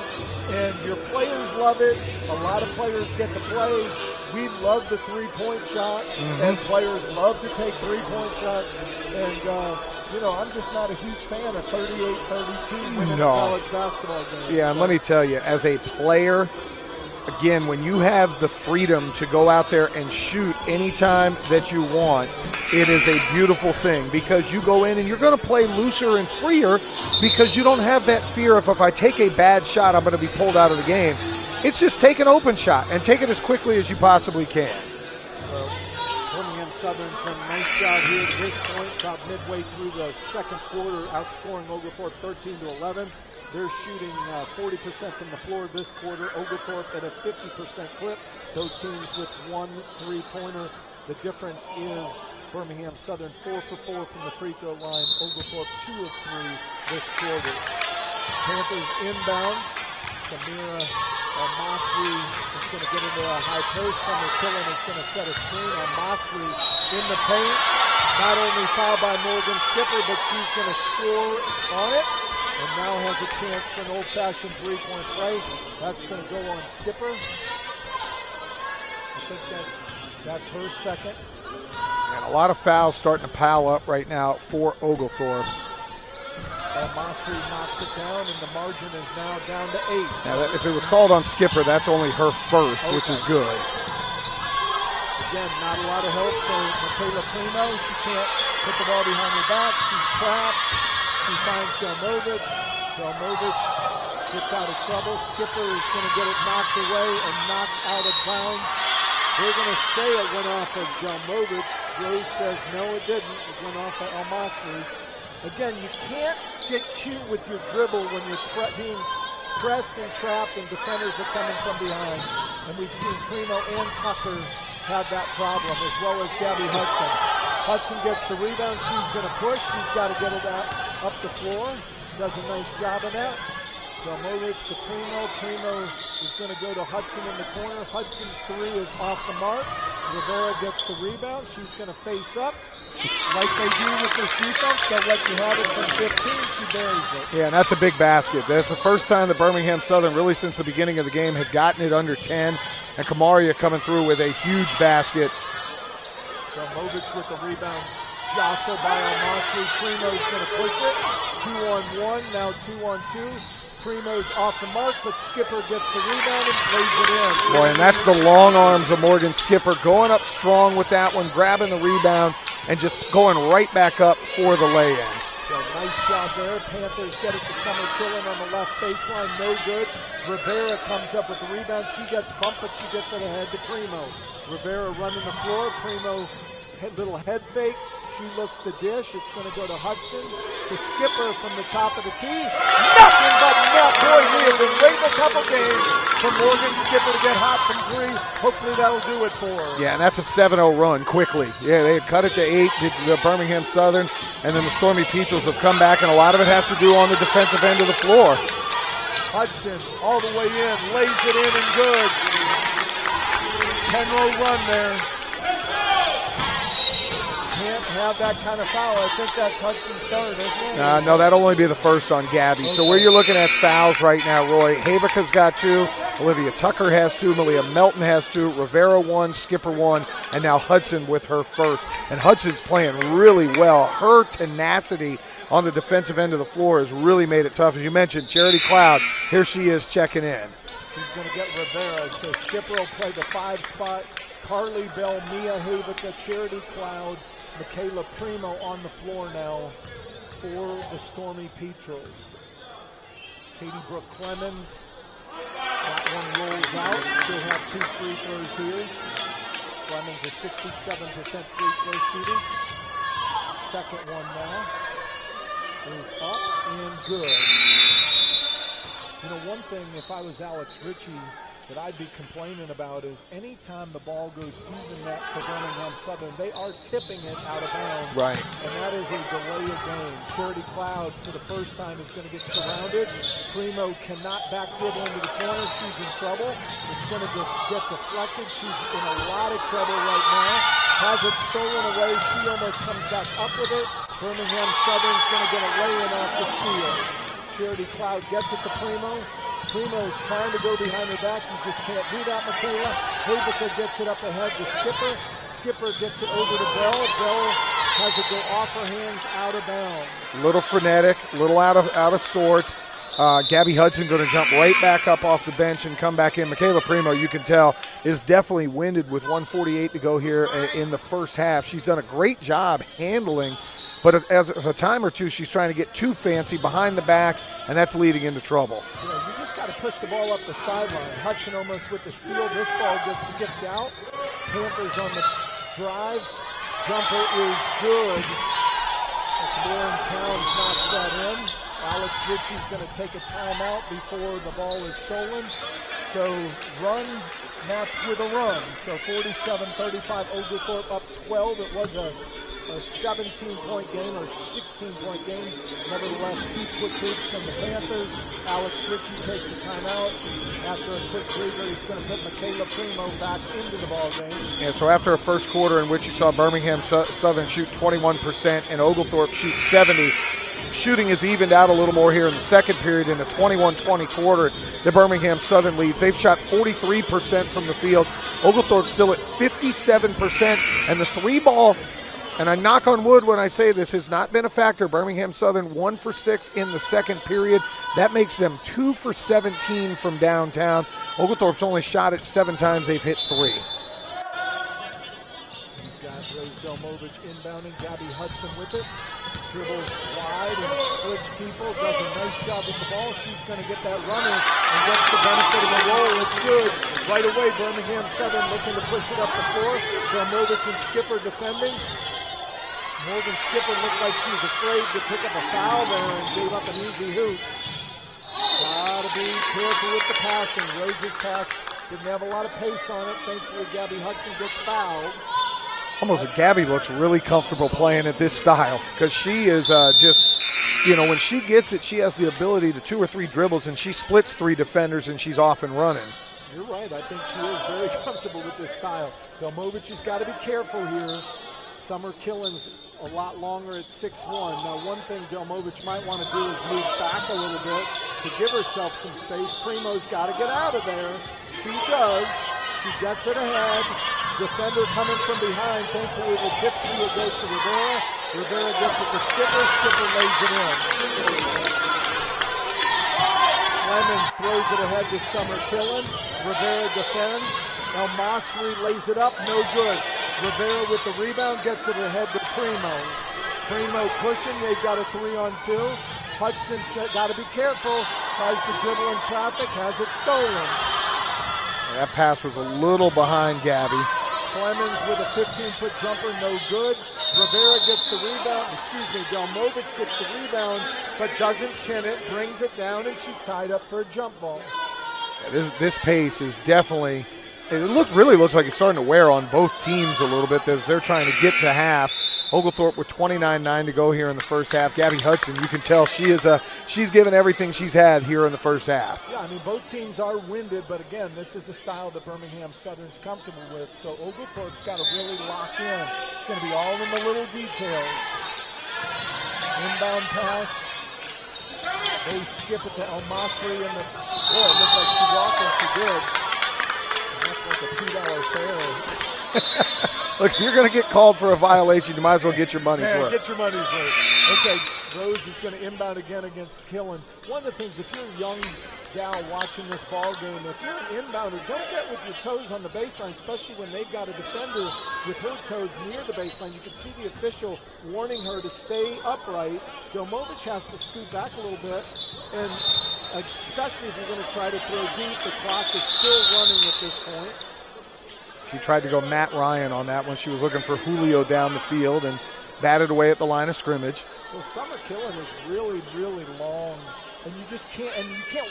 and your players love it. A lot of players get to play. We love the three-point shot, and players love to take three-point shots. And, I'm just not a huge fan of 38-32 women's college basketball games. Yeah, and let me tell you, as a player, again, when you have the freedom to go out there and shoot anytime that you want, it is a beautiful thing because you go in and you're going to play looser and freer because you don't have that fear of if I take a bad shot, I'm going to be pulled out of the game. It's just take an open shot and take it as quickly as you possibly can. Birmingham Southern's done a nice job here at this point, about midway through the second quarter, outscoring Oglethorpe 13-11. They're shooting 40% from the floor this quarter. Oglethorpe at a 50% clip. Both teams with 1 3-pointer. The difference is Birmingham Southern 4 for 4 from the free throw line. Oglethorpe 2 of 3 this quarter. Panthers inbound. Samira Masri is going to get into a high post. Summer Killen is going to set a screen on Masri in the paint. Not only fouled by Morgan Skipper, but she's going to score on it. And now has a chance for an old-fashioned three-point play. That's going to go on Skipper. I think that's her second. And a lot of fouls starting to pile up right now for Oglethorpe. Masri knocks it down, and the margin is now down to 8. Now, if it was called on Skipper, that's only her first, which is good. Again, not a lot of help for Michaela Primo. She can't put the ball behind her back. She's trapped. She finds Delmovich. Delmovich gets out of trouble. Skipper is going to get it knocked away and knocked out of bounds. They're going to say it went off of Delmovich. Rose says no, it didn't. It went off of Masri. Again, you can't get cute with your dribble when you're being pressed and trapped and defenders are coming from behind. And we've seen Primo and Tucker have that problem, as well as Gabby Hudson. Hudson gets the rebound. She's going to push. She's got to get it out up the floor. Does a nice job of that. Delmovich to Primo. Primo is going to go to Hudson in the corner. Hudson's three is off the mark. Rivera gets the rebound. She's going to face up. Like they do with this defense, they'll let you have it from 15. She buries it. Yeah, and that's a big basket. That's the first time that Birmingham Southern, really since the beginning of the game, had gotten it under 10. And Kamaria coming through with a huge basket. Delmovich with the rebound. Jostled by Masri. Primo's going to push it. 2-on-1, now 2-on-2. Primo's off the mark, but Skipper gets the rebound and plays it in. Boy, and that's the long arms of Morgan Skipper, going up strong with that one, grabbing the rebound, and just going right back up for the lay-in. Yeah, nice job there. Panthers get it to Summer Killen on the left baseline, no good. Rivera comes up with the rebound. She gets bumped, but she gets it ahead to Primo. Rivera running the floor. Primo, little head fake. She looks the dish. It's going to go to Hudson, to Skipper from the top of the key. Nothing but net. Boy, we have been waiting a couple games for Morgan Skipper to get hot from three. Hopefully that'll do it for her. Yeah, and that's a 7-0 run quickly. Yeah, they had cut it to 8, did the Birmingham Southern, and then the Stormy Petrels have come back, and a lot of it has to do on the defensive end of the floor. Hudson all the way in, lays it in and good. 10-row run there. Can't have that kind of foul. I think that's Hudson's third, isn't it? No, that'll only be the first on Gabby. Okay. So where you're looking at fouls right now, Roy, Havika's got 2, Olivia Tucker has 2, Malia Melton has 2, Rivera 1, Skipper 1, and now Hudson with her first. And Hudson's playing really well. Her tenacity on the defensive end of the floor has really made it tough. As you mentioned, Charity Cloud, here she is checking in. She's going to get Rivera, so Skipper will play the 5 spot. Carly Bell, Mia Havika, Charity Cloud, Michaela Primo on the floor now for the Stormy Petrels. Katie Brooke Clemens, that one rolls out. She'll have 2 free throws here. Clemens a 67% free throw shooter. Second one now is up and good. You know, one thing, if I was Alex Ritchie, that I'd be complaining about is anytime the ball goes through the net for Birmingham Southern, they are tipping it out of bounds. Right. And that is a delay of game. Charity Cloud, for the first time, is going to get surrounded. Primo cannot back dribble into the corner. She's in trouble. It's going to get deflected. She's in a lot of trouble right now. Has it stolen away. She almost comes back up with it. Birmingham Southern's going to get a lay-in off the steal. Charity Cloud gets it to Primo. Primo's trying to go behind her back. You just can't do that, Michaela. Havika gets it up ahead to Skipper. Skipper gets it over to Bell. Bell has it go off her hands, out of bounds. A little frenetic, a little out of sorts. Gabby Hudson going to jump right back up off the bench and come back in. Michaela Primo, you can tell, is definitely winded with 1:48 to go here in the first half. She's done a great job handling, but as a time or two, she's trying to get too fancy behind the back, and that's leading into trouble. Yeah, you just got to push the ball up the sideline. Hudson almost with the steal. This ball gets skipped out. Panthers on the drive. Jumper is good. It's Lauren Towns knocks that in. Alex Ritchie's going to take a timeout before the ball is stolen. So run matched with a run. So 47-35, Oglethorpe up 12. It was a 17-point game or 16-point game. Nevertheless, 2 quick breaks from the Panthers. Alex Ritchie takes a timeout. After a quick breather, he's going to put Michaela Primo back into the ball game. Yeah, so after a first quarter in which you saw Birmingham Southern shoot 21% and Oglethorpe shoot 70%, shooting is evened out a little more here in the second period. In a 21-20 quarter, the Birmingham Southern leads. They've shot 43% from the field. Oglethorpe still at 57%, and the 3-ball, and I knock on wood when I say this, has not been a factor. Birmingham Southern 1 for 6 in the second period. That makes them 2 for 17 from downtown. Oglethorpe's only shot it 7 times. They've hit 3. You've got Rose Delmovich inbounding, Gabby Hudson with it. Dribbles wide and splits people, does a nice job with the ball. She's going to get that runner and gets the benefit of the roll. It's good. Right away, Birmingham Southern looking to push it up the floor. Delmovich and Skipper defending. Morgan Skipper looked like she was afraid to pick up a foul there and gave up an easy hoop. Gotta be careful with the passing. Rose's pass didn't have a lot of pace on it. Thankfully, Gabby Hudson gets fouled. Almost like Gabby looks really comfortable playing at this style because she is just, when she gets it, she has the ability to 2 or 3 dribbles and she splits 3 defenders and she's off and running. You're right. I think she is very comfortable with this style. Delmovich has got to be careful here. Summer Killen's a lot longer at 6'1". Now, one thing Delmovich might want to do is move back a little bit to give herself some space. Primo's got to get out of there. She does. She gets it ahead. Defender coming from behind. Thankfully, the tip steal goes to Rivera. Rivera gets it to Skipper. Skipper lays it in. Clemens throws it ahead to Summer Killen. Rivera defends. El Masri lays it up. No good. Rivera with the rebound gets it ahead to Primo. Primo pushing. They've got a 3-on-2. Hudson's got to be careful. Tries to dribble in traffic. Has it stolen. That pass was a little behind Gabby. Clemens with a 15-foot jumper, no good. Rivera gets the rebound, Delmovich gets the rebound, but doesn't chin it, brings it down, and she's tied up for a jump ball. Yeah, this pace is definitely, really looks like it's starting to wear on both teams a little bit as they're trying to get to half. Oglethorpe with 29:9 to go here in the first half. Gabby Hudson, you can tell she's given everything she's had here in the first half. Yeah, I mean, both teams are winded, but again, this is the style that Birmingham Southern's comfortable with, so Oglethorpe's got to really lock in. It's going to be all in the little details. Inbound pass. They skip it to El Masri, and it looked like she walked, and she did. That's like a $2 fare. Look, if you're going to get called for a violation, you might as well get your money's worth. Get your money's worth. Okay, Rose is going to inbound again against Killen. One of the things, if you're a young gal watching this ball game, if you're an inbounder, don't get with your toes on the baseline, especially when they've got a defender with her toes near the baseline. You can see the official warning her to stay upright. Delmovich has to scoot back a little bit, and especially if you're going to try to throw deep, the clock is still running at this point. She tried to go Matt Ryan on that one. She was looking for Julio down the field and batted away at the line of scrimmage. Well, Summer Killen is really, really long, and you just can't,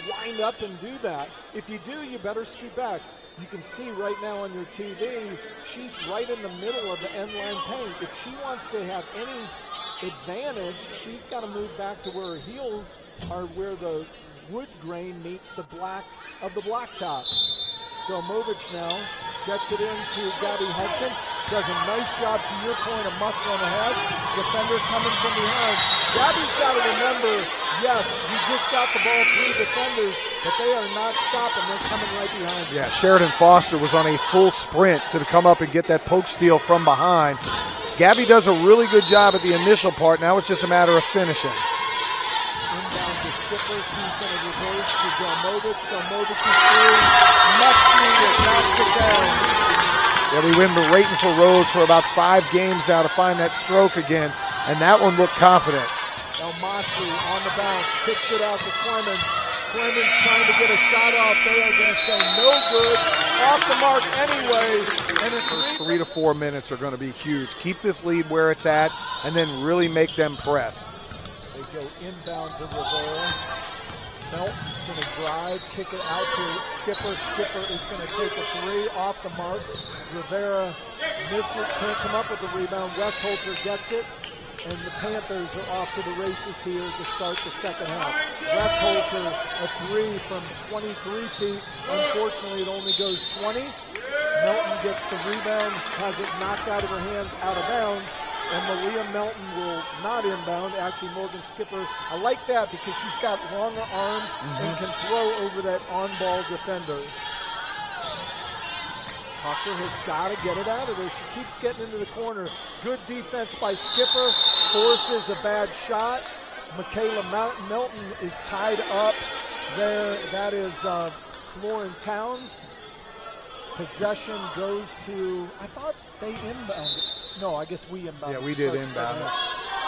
wind up and do that. If you do, you better scoot back. You can see right now on your TV, she's right in the middle of the end line paint. If she wants to have any advantage, she's got to move back to where her heels are, where the wood grain meets the black of the blacktop. Delmovich now gets it into Gabby Hudson. Does a nice job, to your point, of muscling ahead. Defender coming from behind. Gabby's got to remember, yes, you just got the ball through defenders, but they are not stopping. They're coming right behind you. Yeah, Sheridan Foster was on a full sprint to come up and get that poke steal from behind. Gabby does a really good job at the initial part. Now it's just a matter of finishing. Inbound to Skipper, she's going to reverse to Delmovich. Delmovich is through. Much needed. Knocks it down. Yeah, we've been waiting for Rose for about 5 games now to find that stroke again, and that one looked confident. El Masri on the bounce, kicks it out to Clemens. Clemens trying to get a shot off. They are going to say no good. Off the mark anyway. And the first 3 to 4 minutes are going to be huge. Keep this lead where it's at, and then really make them press. They go inbound to Rivera. Melton's going to drive, kick it out to Skipper. Skipper is going to take a 3 off the mark. Rivera misses it, can't come up with the rebound. Westholter gets it, and the Panthers are off to the races here to start the second half. Westholter, a 3 from 23 feet. Unfortunately, it only goes 20. Melton gets the rebound, has it knocked out of her hands, out of bounds. And Malia Melton will not inbound. Actually, Morgan Skipper, I like that because she's got longer arms and can throw over that on-ball defender. Tucker has got to get it out of there. She keeps getting into the corner. Good defense by Skipper, forces a bad shot. Michaela Melton is tied up there. That is Lauren Towns. Possession goes to, I thought they inbounded. No, I guess we inbound. Yeah, we did inbound.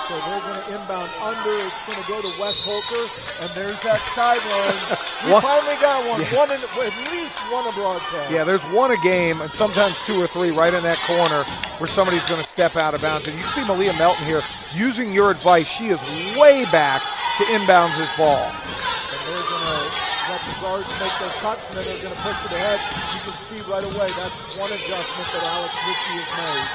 So they're going to inbound under. It's going to go to Westholter, and there's that sideline. We finally got one. Yeah. At least one a broadcast. Yeah, there's one a game, and sometimes 2 or 3 right in that corner where somebody's going to step out of bounds. And you can see Malia Melton here using your advice. She is way back to inbounds this ball. And they're going to let the guards make their cuts, and then they're going to push it ahead. You can see right away that's one adjustment that Alex Ritchie has made.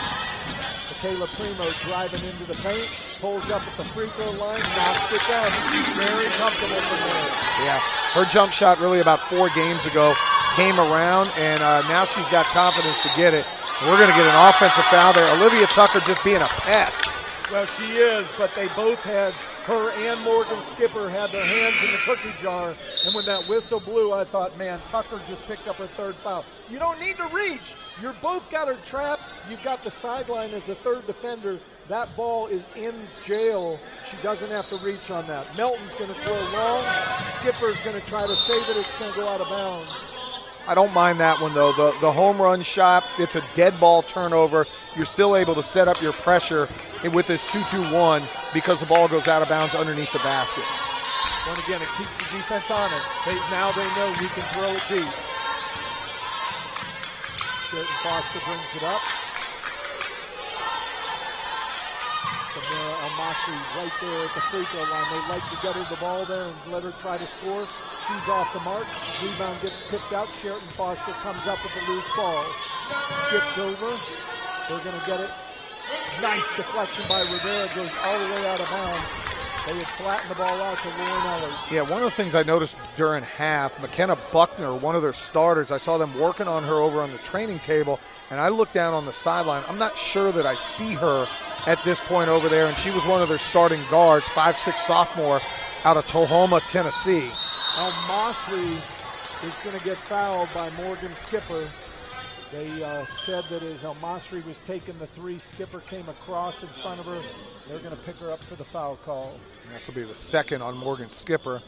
Michaela Primo driving into the paint, pulls up at the free throw line, knocks it down. She's very comfortable from there. Yeah, her jump shot really about 4 games ago came around, and now she's got confidence to get it. And we're going to get an offensive foul there. Olivia Tucker just being a pest. Well, she is, but they both had, her and Morgan Skipper had their hands in the cookie jar. And when that whistle blew, I thought, man, Tucker just picked up her 3rd foul. You don't need to reach. You're both got her trapped. You've got the sideline as a 3rd defender. That ball is in jail. She doesn't have to reach on that. Melton's going to throw long. Skipper's going to try to save it. It's going to go out of bounds. I don't mind that one, though. The home run shot, it's a dead ball turnover. You're still able to set up your pressure with this 2-2-1 because the ball goes out of bounds underneath the basket. And again, it keeps the defense honest. Now they know we can throw it deep. Sheridan Foster brings it up. Samira El-Masri right there at the free throw line. They like to get her the ball there and let her try to score. She's off the mark. Rebound gets tipped out. Sheridan Foster comes up with the loose ball. Skipped over. They're going to get it. Nice deflection by Rivera. Goes all the way out of bounds. They had flattened the ball out to Lauren Ellard. Yeah, one of the things I noticed during half, McKenna Buckner, one of their starters, I saw them working on her over on the training table, and I looked down on the sideline. I'm not sure that I see her at this point over there, and she was one of their starting guards, 5'6" sophomore out of Tullahoma, Tennessee. El-Masri is going to get fouled by Morgan Skipper. They said that as El-Masri was taking the 3, Skipper came across in front of her. They're going to pick her up for the foul call. This will be the 2nd on Morgan Skipper.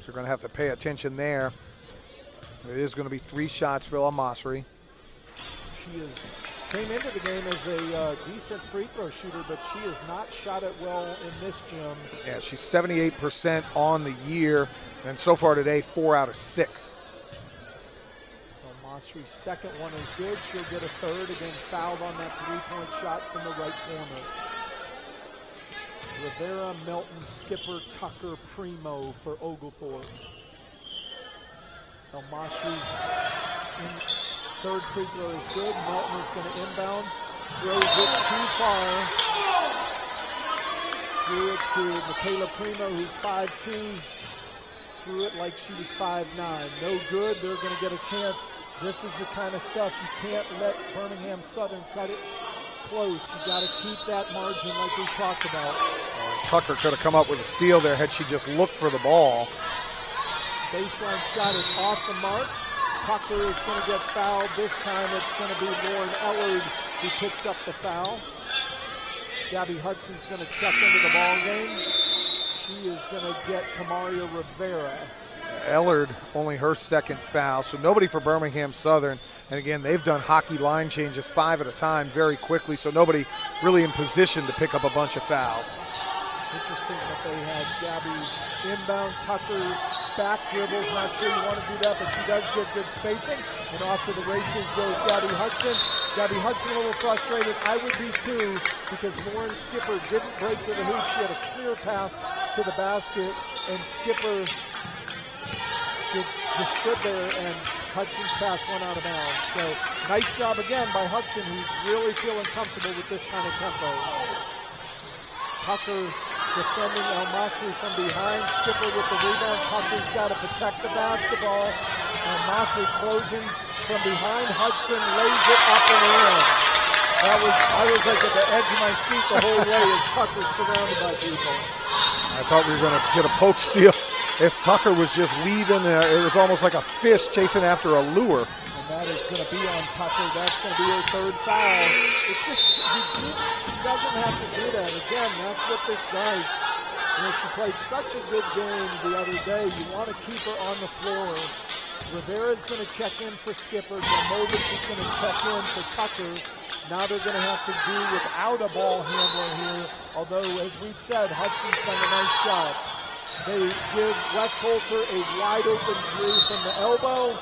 So we're going to have to pay attention there. It is going to be 3 shots for El-Masri. She came into the game as a decent free throw shooter, but she has not shot it well in this gym. Yeah, she's 78% on the year, and so far today, 4 out of 6. El-Masri's second one is good. She'll get a 3rd. Again, fouled on that 3-point shot from the right corner. Rivera, Melton, Skipper, Tucker, Primo for Oglethorpe. El-Masri's 3rd free throw is good. Melton is going to inbound. Throws it too far. Threw it to Michaela Primo, who's 5'2". Threw it like she was 5'9". No good. They're going to get a chance. This is the kind of stuff you can't let Birmingham Southern cut it close. You got to keep that margin like we talked about. Tucker could have come up with a steal there had she just looked for the ball. Baseline shot is off the mark. Tucker is going to get fouled. This time it's going to be Lauren Ellard who picks up the foul. Gabby Hudson's going to check into the ball game. she is going to get Camaria Rivera. Ellard, only her second foul, so nobody for Birmingham Southern. And again, they've done hockey line changes 5 at a time very quickly, so nobody really in position to pick up a bunch of fouls. Interesting that they had Gabby inbound, Tucker back dribbles. Not sure you want to do that, but she does give good spacing. And off to the races goes Gabby Hudson. Gabby Hudson a little frustrated. I would be too, because Lauren Skipper didn't break to the hoop. She had a clear path to the basket, and Skipper just stood there, and Hudson's pass went out of bounds. So nice job again by Hudson, who's really feeling comfortable with this kind of tempo. Tucker defending El Masri from behind. Skipper with the rebound. Tucker's got to protect the basketball. El Masri closing from behind. Hudson lays it up and in. I was like at the edge of my seat the whole way as Tucker's surrounded by people. I thought we were going to get a poke steal as Tucker was just weaving. It was almost like a fish chasing after a lure. And that is going to be on Tucker. That's going to be her third foul. She doesn't have to do that. Again, that's what this does. You know, she played such a good game the other day. You want to keep her on the floor. Rivera's going to check in for Skipper. Domovich is going to check in for Tucker. Now they're going to have to do without a ball handler here. Although, as we've said, Hudson's done a nice job. They give Wes Holter a wide open three from the elbow,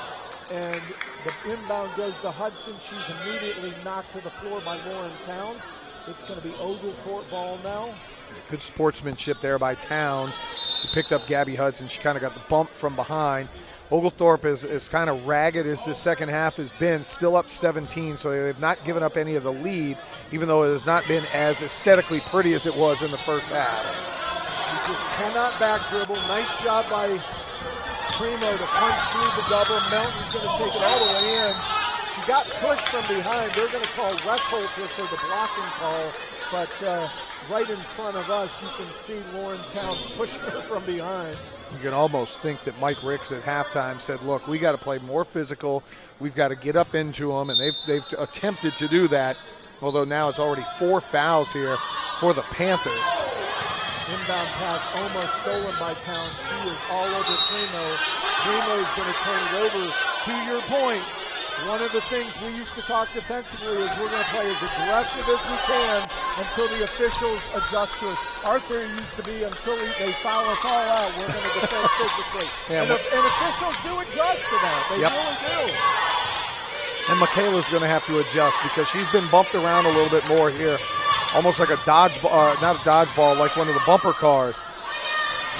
and the inbound goes to Hudson. She's immediately knocked to the floor by Lauren Towns. It's going to be Oglethorpe ball now. Good sportsmanship there by Towns. He picked up Gabby Hudson. She kind of got the bump from behind. Oglethorpe is kind of ragged as this second half has been, still up 17, so they've not given up any of the lead, even though it has not been as aesthetically pretty as it was in the first half. You just cannot back dribble. Nice job by Primo to punch through the double. Melton's going to take it all the way in. She got pushed from behind. They're going to call Wes Holter for the blocking call, but right in front of us, you can see Lauren Towns pushing her from behind. You can almost think that Mike Ricks at halftime said, look, we got to play more physical. We've got to get up into them, and they've attempted to do that, although now it's already 4 fouls here for the Panthers. Inbound pass almost stolen by Towns. She is all over Primo. Primo's going to turn it over. To your point, one of the things we used to talk defensively is we're going to play as aggressive as we can until the officials adjust to us. Our theory used to be until they foul us all out, we're going to defend physically. Yeah, and officials do adjust to that. They really do. And Michaela's going to have to adjust because she's been bumped around a little bit more here. Almost like a dodgeball, not a dodgeball, like one of the bumper cars.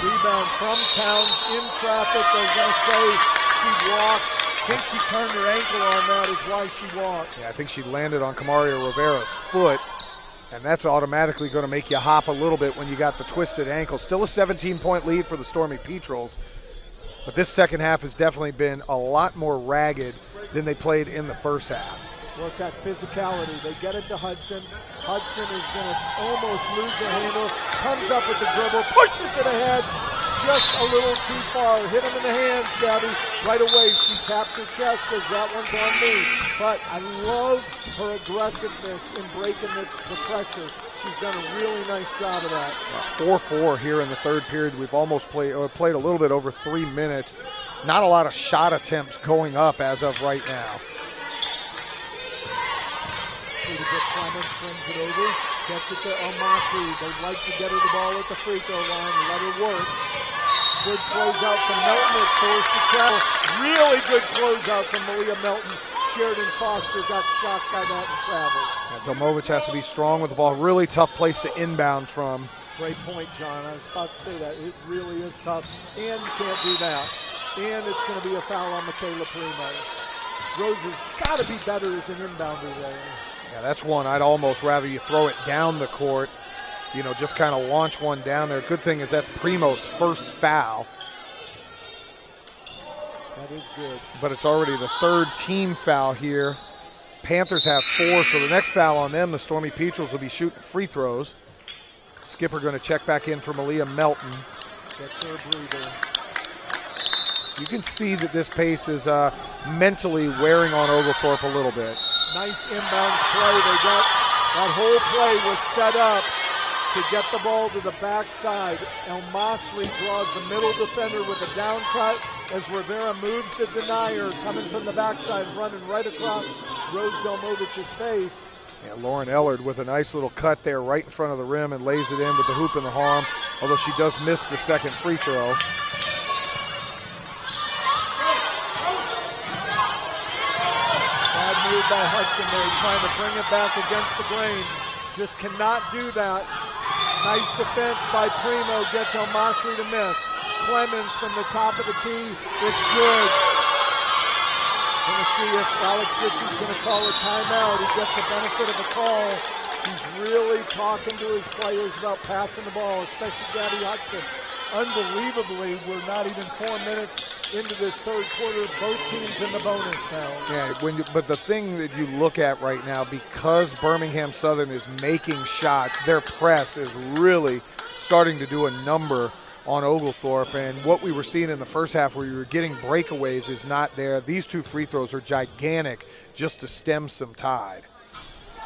Rebound from Towns in traffic. They're going to say she walked. I think she turned her ankle on that is why she walked. Yeah, I think she landed on Camaria Rivera's foot, and that's automatically going to make you hop a little bit when you got the twisted ankle. Still a 17-point lead for the Stormy Petrels, but this second half has definitely been a lot more ragged than they played in the first half. Well, it's that physicality. They get it to Hudson. Hudson is going to almost lose her handle. Comes up with the dribble, pushes it ahead. Just a little too far. Hit him in the hands, Gabby. Right away, she taps her chest, says that one's on me. But I love her aggressiveness in breaking the pressure. She's done a really nice job of that. 4-4 here in the third period. We've almost played a little bit over 3 minutes. Not a lot of shot attempts going up as of right now. Katie Brooke Clements brings it over, gets it to Almasri. They like to get her the ball at the free throw line and let her work. Good closeout from Melton at forced to travel. Really good closeout from Malia Melton. Sheridan Foster got shocked by that and traveled. Domovich has to be strong with the ball. Really tough place to inbound from. Great point, John. I was about to say that. It really is tough, and you can't do that. And it's going to be a foul on Michaela Primo. Rose has got to be better as an inbounder there. Yeah, that's one I'd almost rather you throw it down the court, you know, just kind of launch one down there. Good thing is that's Primo's first foul. That is good. But it's already the third team foul here. Panthers have 4, so the next foul on them, the Stormy Petrels will be shooting free throws. Skipper going to check back in for Malia Melton. Gets her a breather. You can see that this pace is mentally wearing on Oglethorpe a little bit. Nice inbounds play. They got that whole play was set up to get the ball to the backside. El Masri draws the middle defender with a down cut as Rivera moves the denier, coming from the backside, running right across Rose Delmovic's face. Yeah, Lauren Ellard with a nice little cut there right in front of the rim and lays it in with the hoop in the arm, although she does miss the second free throw. Bad move by Hudson there, trying to bring it back against the grain. Just cannot do that. Nice defense by Primo, gets El Masri to miss. Clemens from the top of the key, it's good. Going to see if Alex Ritchie's going to call a timeout. He gets the benefit of a call. He's really talking to his players about passing the ball, especially Gabby Hudson. Unbelievably, we're not even 4 minutes into this third quarter. Both teams in the bonus now. Yeah, but the thing that you look at right now, because Birmingham Southern is making shots, their press is really starting to do a number on Oglethorpe, and what we were seeing in the first half where you were getting breakaways is not there. These two free throws are gigantic just to stem some tide.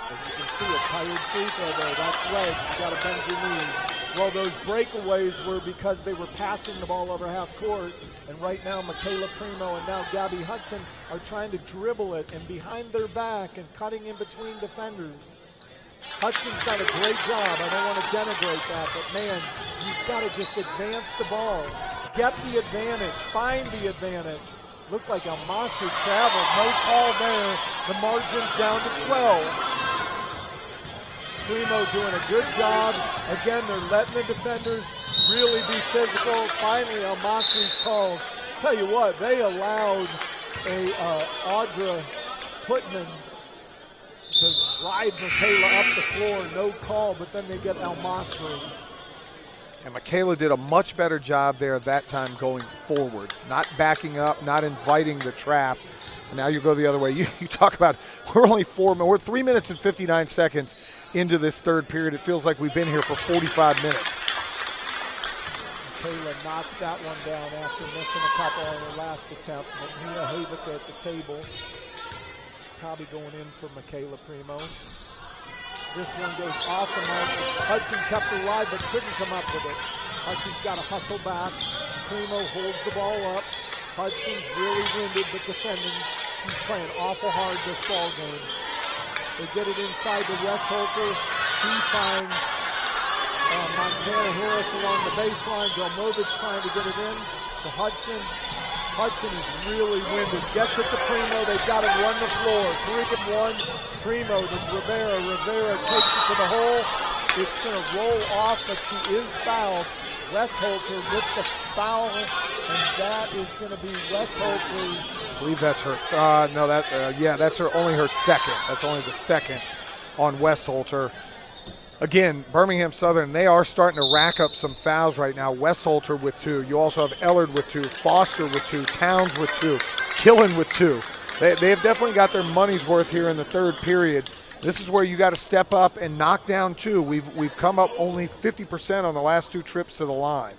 And you can see a tired free throw there. That's ledge. You got to bend your knees. Well, those breakaways were because they were passing the ball over half court, and right now Michaela Primo and now Gabby Hudson are trying to dribble it and behind their back and cutting in between defenders. Hudson's done a great job. I don't want to denigrate that, but man, you've got to just advance the ball. Get the advantage. Find the advantage. Looked like El Masri traveled. No call there. The margin's down to 12. Primo doing a good job. Again, they're letting the defenders really be physical. Finally, El Masri's called. Tell you what, they allowed Audra Putman to ride Michaela up the floor. No call, but then they get El Masri. And Michaela did a much better job there that time going forward, not backing up, not inviting the trap. And now you go the other way. You talk about we're 3 minutes and 59 seconds into this third period. It feels like we've been here for 45 minutes. Michaela knocks that one down after missing a couple on her last attempt. Mia Havica at the table. She's probably going in for Michaela Primo. This one goes off the mark. Hudson kept her alive but couldn't come up with it. Hudson's got to hustle back. Primo holds the ball up. Hudson's really winded but defending. She's playing awful hard this ball game. They get it inside to Westholter. She finds Montana Harris along the baseline. Delmovic trying to get it in to Hudson. Hudson is really winded. Gets it to Primo. They've got to run the floor. 3-1. Primo to Rivera. Rivera takes it to the hole. It's going to roll off, but she is fouled. Westholter with the foul, and that is going to be Westholter's. I believe that's her. That's only her second. That's only the second on Westholter. Again, Birmingham Southern, they are starting to rack up some fouls right now. Westholter with 2. You also have Ellard with 2, Foster with 2, Towns with 2, Killen with 2. They have definitely got their money's worth here in the third period. This is where you got to step up and knock down 2. We've come up only 50% on the last 2 trips to the line.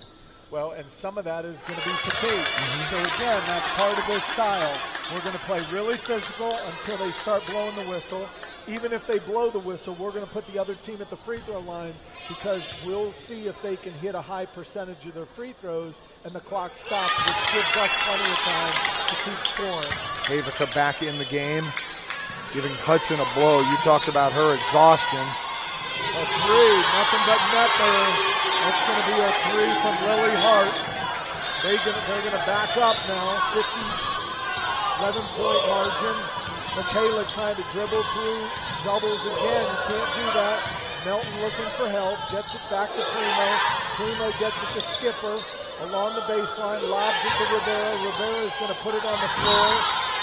Well, and some of that is going to be fatigue. So again, that's part of this style. We're going to play really physical until they start blowing the whistle. Even if they blow the whistle, we're going to put the other team at the free throw line because we'll see if they can hit a high percentage of their free throws and the clock stops, which gives us plenty of time to keep scoring. Havica back in the game, giving Hudson a blow. You talked about her exhaustion. A 3, nothing but net there. That's going to be a 3 from Lily Hart. They're going to back up now, 11-point margin. Michaela trying to dribble through doubles again. Can't do that. Melton looking for help. Gets it back to Primo. Primo gets it to Skipper along the baseline. Lobs it to Rivera. Rivera is going to put it on the floor.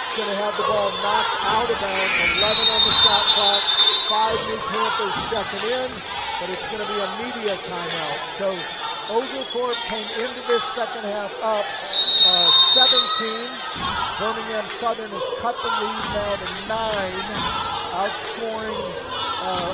It's going to have the ball knocked out of bounds. 11 on the shot clock. 5 new Panthers checking in, but it's going to be a media timeout. So Oglethorpe came into this second half up 17. Birmingham Southern has cut the lead now to 9, outscoring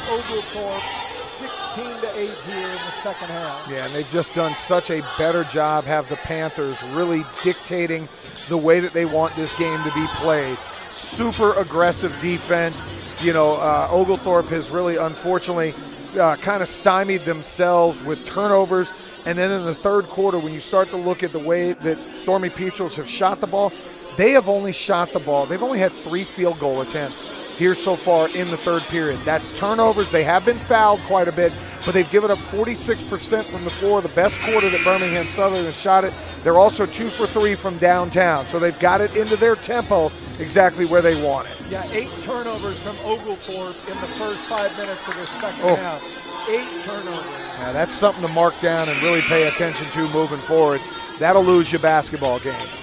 Oglethorpe 16-8 here in the second half. Yeah, and they've just done such a better job, have the Panthers really dictating the way that they want this game to be played. Super aggressive defense. You know, Oglethorpe has really, unfortunately, kind of stymied themselves with turnovers. And then in the third quarter, when you start to look at the way that Stormy Petrels have shot the ball, they have only shot the ball. They've only had 3 field goal attempts here so far in the third period. That's turnovers. They have been fouled quite a bit, but they've given up 46% from the floor, the best quarter that Birmingham Southern has shot it. They're also 2 for 3 from downtown, so they've got it into their tempo exactly where they want it. Yeah, 8 turnovers from Oglethorpe in the first 5 minutes of the second half. 8 turnovers. Yeah, that's something to mark down and really pay attention to moving forward. That'll lose you basketball games.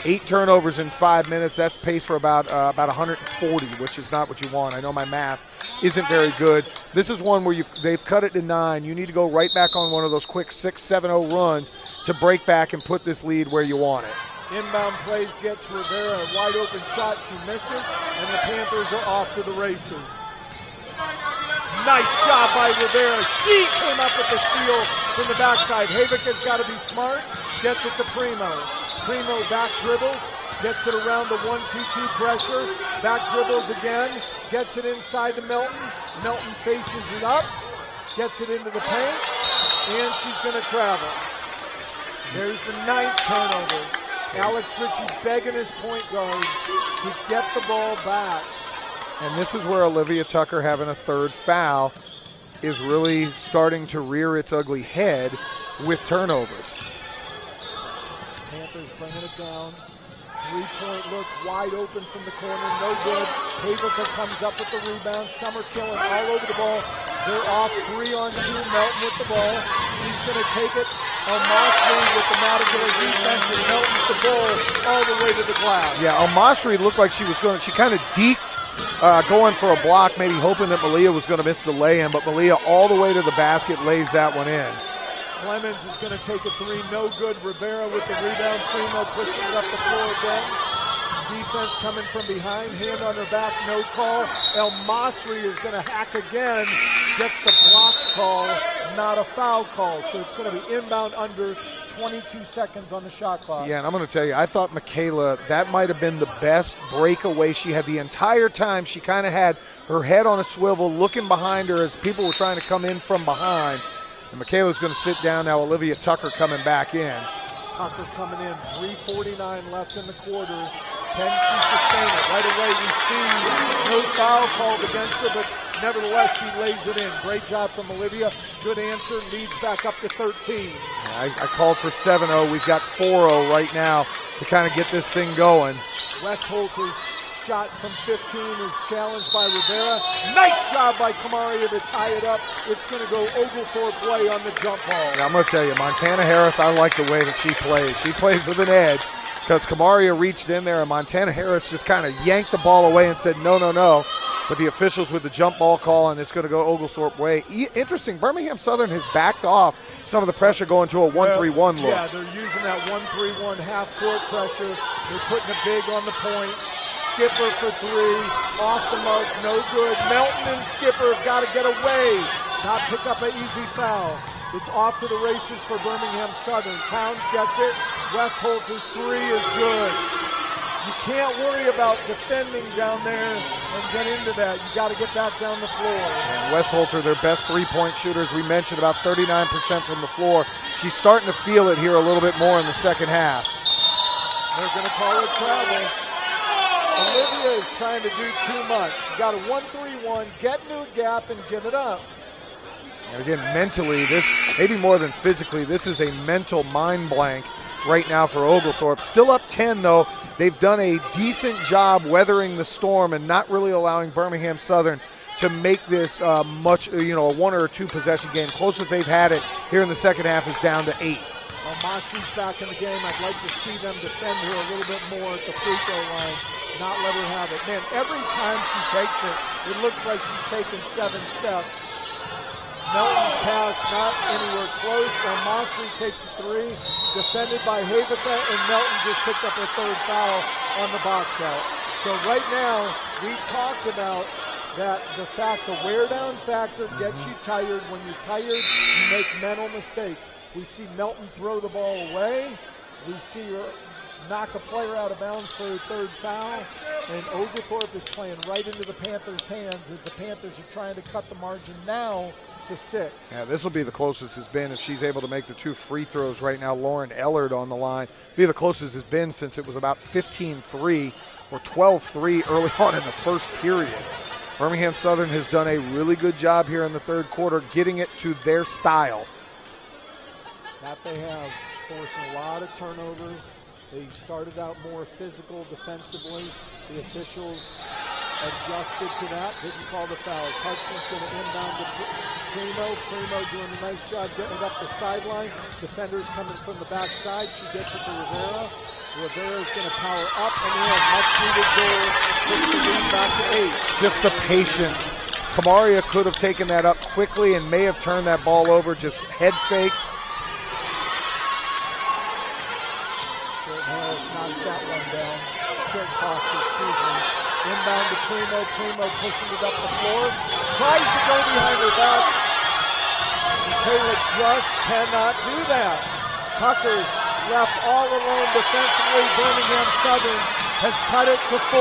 8 turnovers in 5 minutes, that's pace for about 140, which is not what you want. I know my math isn't very good. This is one where they've cut it to 9. You need to go right back on one of those quick 6-7-0 runs to break back and put this lead where you want it. Inbound plays gets Rivera a wide open shot. She misses, and the Panthers are off to the races. Nice job by Rivera. She came up with the steal from the backside. Havik has got to be smart. Gets it to Primo. Primo back dribbles, gets it around the 1-2-2 pressure, back dribbles again, gets it inside to Melton. Melton faces it up, gets it into the paint, and she's going to travel. There's the 9th turnover. Alex Ritchie begging his point guard to get the ball back. And this is where Olivia Tucker having a 3rd foul is really starting to rear its ugly head with turnovers. Panthers bringing it down. 3-point look, wide open from the corner, no good. Havica comes up with the rebound. Summer killing all over the ball. They're off 3-on-2. Melton with the ball. She's going to take it. El-Masri with the Matador defense, and Melton's the ball all the way to the glass. Yeah, El-Masri looked like she kind of deked going for a block, maybe hoping that Malia was going to miss the lay-in, but Malia all the way to the basket lays that one in. Clemens is going to take a 3, no good. Rivera with the rebound. Primo pushing it up the floor again. Defense coming from behind, hand on her back, no call. El-Masri is going to hack again, gets the blocked call, not a foul call. So it's going to be inbound under 22 seconds on the shot clock. Yeah, and I'm going to tell you, I thought Michaela, that might have been the best breakaway she had the entire time. She kind of had her head on a swivel, looking behind her as people were trying to come in from behind. And Michaela's going to sit down now. Olivia Tucker coming back in. Tucker coming in, 3:49 left in the quarter. Can she sustain it? Right away we see no foul called against her, but nevertheless she lays it in. Great job from Olivia. Good answer, leads back up to 13. I called for 7-0. We've got 4-0 right now to kind of get this thing going. Wes Holter's shot from 15 is challenged by Rivera. Nice job by Kamaria to tie it up. It's going to go Oglethorpe way on the jump ball. Yeah, I'm going to tell you, Montana Harris, I like the way that she plays. She plays with an edge because Kamaria reached in there and Montana Harris just kind of yanked the ball away and said, no, no, no. But the officials with the jump ball call, and it's going to go Oglethorpe way. Interesting, Birmingham Southern has backed off some of the pressure going to a 1-3-1 look. Yeah, they're using that 1-3-1 half-court pressure. They're putting a big on the point. Skipper for 3, off the mark, no good. Melton and Skipper have got to get away, not pick up an easy foul. It's off to the races for Birmingham Southern. Towns gets it. Wes Holter's 3 is good. You can't worry about defending down there and get into that. You got to get back down the floor. And Wes Holter, their best 3-point shooter, as we mentioned, about 39% from the floor. She's starting to feel it here a little bit more in the second half. They're going to call it travel. Olivia is trying to do too much. You got a 1-3-1, get into a gap and give it up. And again, mentally, this maybe more than physically, this is a mental mind blank right now for Oglethorpe. Still up 10, though. They've done a decent job weathering the storm and not really allowing Birmingham Southern to make this much, a 1 or 2 possession game. Closest they've had it here in the second half is down to 8. Well, Masri's back in the game. I'd like to see them defend her a little bit more at the free throw line. Not let her have it. Man, every time she takes it, it looks like she's taken 7 steps. Melton's pass not anywhere close. El-Masri takes the 3, defended by Havica, and Melton just picked up her 3rd foul on the box out. So right now, we talked about that the fact, the wear down factor gets you tired. When you're tired, you make mental mistakes. We see Melton throw the ball away. We see her knock a player out of bounds for a third foul, and Oglethorpe is playing right into the Panthers' hands as the Panthers are trying to cut the margin now to 6. Yeah, this will be the closest it's been if she's able to make the 2 free throws right now. Lauren Ellard on the line. Be the closest it's been since it was about 15-3 or 12-3 early on in the first period. Birmingham Southern has done a really good job here in the third quarter getting it to their style. That they have, forcing a lot of turnovers. They started out more physical defensively. The officials adjusted to that, didn't call the fouls. Hudson's going to inbound to Primo. Primo doing a nice job getting it up the sideline. Defenders coming from the backside. She gets it to Rivera. Rivera's going to power up and in. Much needed goal. Puts the lead back to 8. Just the patience. Kamaria could have taken that up quickly and may have turned that ball over, just head faked. Harris knocks that one down. Foster, excuse me. Inbound to Primo. Primo pushing it up the floor. Tries to go behind her back. Michaela just cannot do that. Tucker left all alone defensively. Birmingham Southern has cut it to 4.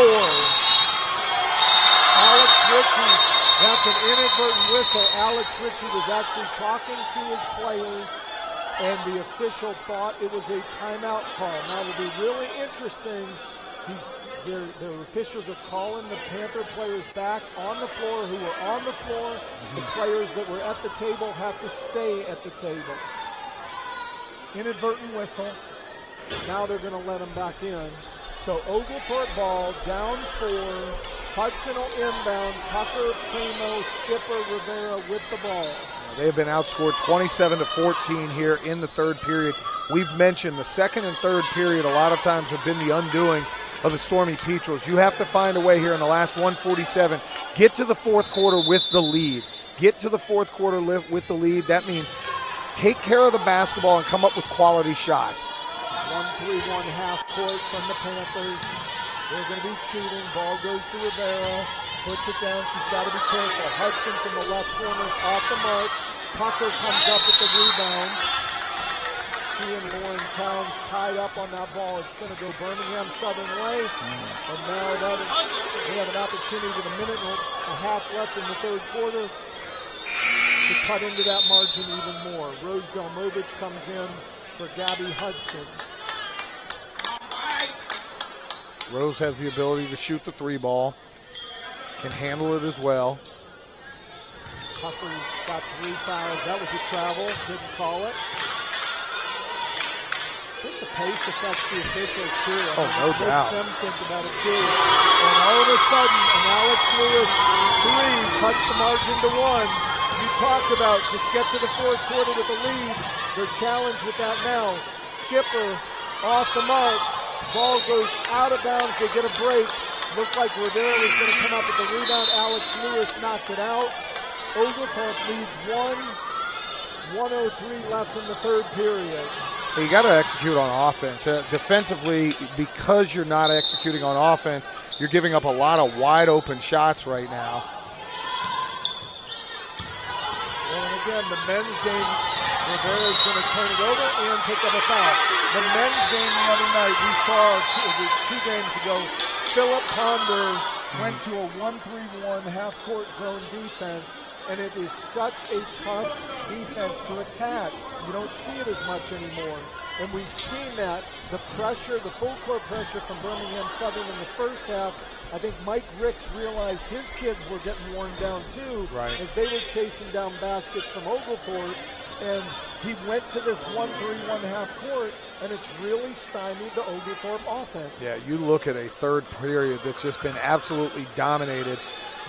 Alex Ritchie, that's an inadvertent whistle. Alex Ritchie was actually talking to his players, and the official thought it was a timeout call. Now it'll be really interesting. Their officials are calling the Panther players back on the floor who were on the floor. The players that were at the table have to stay at the table. Inadvertent whistle. Now they're going to let them back in. So Oglethorpe ball, down 4. Hudson will inbound. Tucker, Primo, Skipper, Rivera with the ball. They have been outscored 27-14 here in the third period. We've mentioned the second and third period a lot of times have been the undoing of the Stormy Petrels. You have to find a way here in the last 147, get to the fourth quarter with the lead. Get to the fourth quarter with the lead. That means take care of the basketball and come up with quality shots. 1-3-1 half court from the Panthers. They're going to be cheating. Ball goes to Rivera. Puts it down. She's got to be careful. Hudson from the left corner is off the mark. Tucker comes up with the rebound. She and Lauren Towns tied up on that ball. It's going to go Birmingham Southern way. And now we have an opportunity with a minute and a half left in the third quarter to cut into that margin even more. Rose Delmovich comes in for Gabby Hudson. Rose has the ability to shoot the 3 ball. Can handle it as well. Tucker's got 3 fouls. That was a travel. Didn't call it. I think the pace affects the officials too. No doubt. It makes them think about it too. And all of a sudden, an Alex Lewis 3 cuts the margin to 1. You talked about just get to the fourth quarter with the lead. They're challenged with that now. Skipper off the mark. Ball goes out of bounds. They get a break. Looked like Rivera was going to come up with the rebound. Alex Lewis knocked it out. Oglethorpe leads 1:03 left in the third period. You got to execute on offense. Defensively, because you're not executing on offense, you're giving up a lot of wide open shots right now. And again, the men's game, Rivera's going to turn it over and pick up a foul. The men's game the other night, we saw 2 games ago, Philip Ponder went to a 1-3-1 half-court zone defense, and it is such a tough defense to attack. You don't see it as much anymore. And we've seen that, the pressure, the full-court pressure from Birmingham Southern in the first half. I think Mike Ricks realized his kids were getting worn down too, as they were chasing down baskets from Oglethorpe. And he went to this 1-3-1 half court, and it's really stymied the Oglethorpe offense. Yeah, you look at a third period that's just been absolutely dominated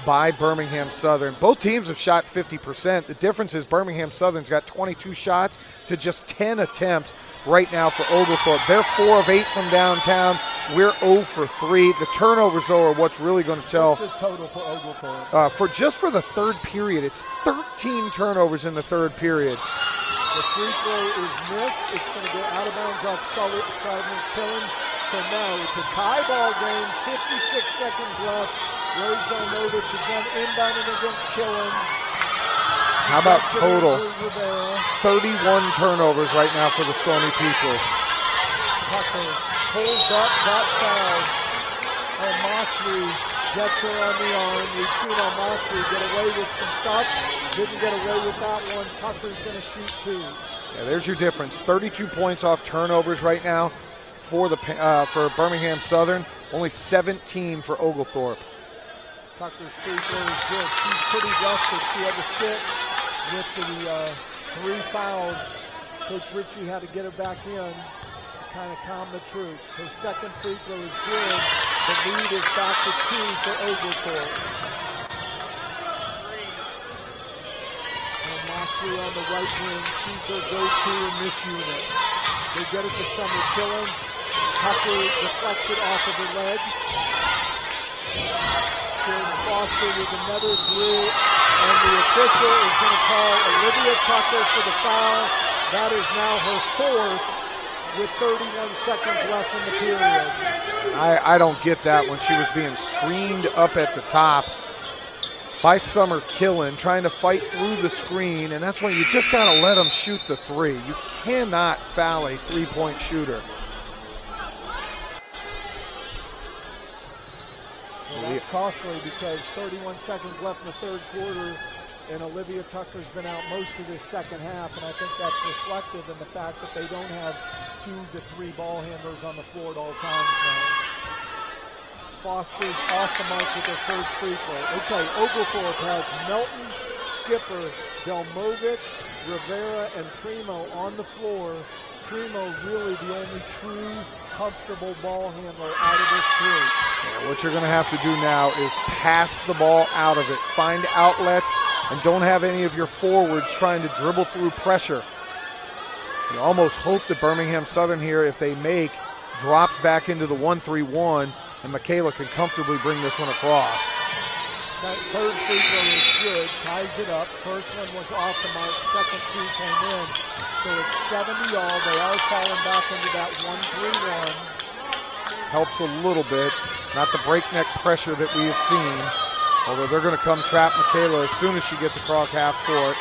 by Birmingham Southern. Both teams have shot 50%. The difference is Birmingham Southern's got 22 shots to just 10 attempts right now for Oglethorpe. They're 4 of 8 from downtown. We're 0 for 3. The turnovers, though, are what's really going to tell. What's the total for Oglethorpe? For the third period, it's 13 turnovers in the third period. The free throw is missed. It's going to go out of bounds off Simon Killen. So now it's a tie ball game. 56 seconds left. Rose Delmovich again inbounding against Killen. How about total? 31 turnovers right now for the Stormy Petrels. Tucker pulls up, got fouled. El-Masri gets her on the arm. We've seen El-Masri get away with some stuff. Didn't get away with that one. Tucker's going to shoot 2. Yeah, there's your difference. 32 points off turnovers right now for Birmingham Southern. Only 17 for Oglethorpe. Tucker's free throw is good. She's pretty rusted. She had to sit with the 3 fouls. Coach Ritchie had to get her back in to kind of calm the troops. Her second free throw is good. The lead is back to 2 for Oglethorpe. El-Masri on the right wing. She's their go-to in this unit. They get it to Summer Killen. Tucker deflects it off of her leg. Sheridan Foster with another 3. And the official is going to call Olivia Tucker for the foul. That is now her 4th with 31 seconds left in the period. I don't get that when she was being screened up at the top by Summer Killen, trying to fight through the screen, and that's when you just got to let them shoot the 3. You cannot foul a 3-point shooter. Well, that's costly because 31 seconds left in the third quarter, and Olivia Tucker's been out most of this second half, and I think that's reflective in the fact that they don't have 2 to 3 ball handlers on the floor at all times now. Foster's off the mark with their first free throw. Okay, Oglethorpe has Melton, Skipper, Delmovich, Rivera, and Primo on the floor. Primo really the only true comfortable ball handler out of this group. Yeah, what you're going to have to do now is pass the ball out of it. Find outlets and don't have any of your forwards trying to dribble through pressure. You almost hope that Birmingham Southern here, if they make, drops back into the 1-3-1, and Michaela can comfortably bring this one across. Third free throw is good, ties it up. First one was off the mark, second 2 came in. So it's 70 all. They are falling back into that 1-3-1. Helps a little bit, not the breakneck pressure that we have seen, although they're going to come trap Michaela as soon as she gets across half court.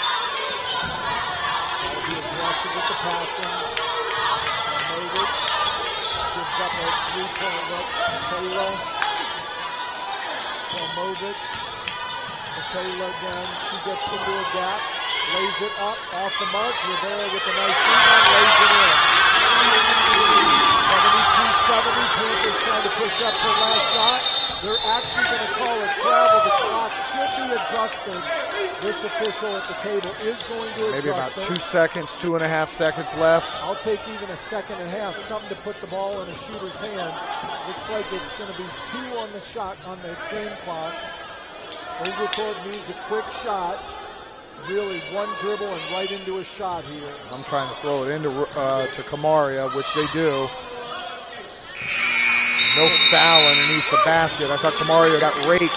Gotta be aggressive with the passing. Delmovich gives up a 3-point look. Michaela. Delmovich. Michaela again. She gets into a gap. Lays it up, off the mark. Rivera with a nice rebound, lays it in. 72-70, Panthers trying to push up their last shot. They're actually going to call a travel. The clock should be adjusted. This official at the table is going to adjust it. Maybe about 2 seconds, 2.5 seconds left. I'll take even a second and a half, something to put the ball in a shooter's hands. Looks like it's going to be 2 on the shot, on the game clock. Oglethorpe needs a quick shot. Really one dribble and right into a shot here. I'm trying to throw it into to Kamaria, which they do. No foul underneath the basket. I thought Kamaria got raked.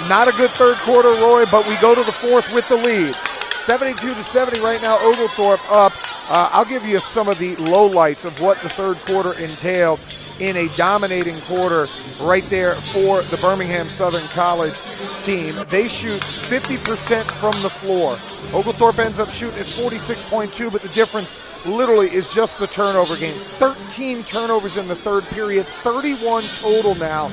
Not a good third quarter, Roy, but we go to the fourth with the lead. 72-70 right now, Oglethorpe up. I'll give you some of the lowlights of what the third quarter entailed in a dominating quarter right there for the Birmingham Southern College team. They shoot 50% from the floor. Oglethorpe ends up shooting at 46.2, but the difference literally is just the turnover game. 13 turnovers in the third period, 31 total now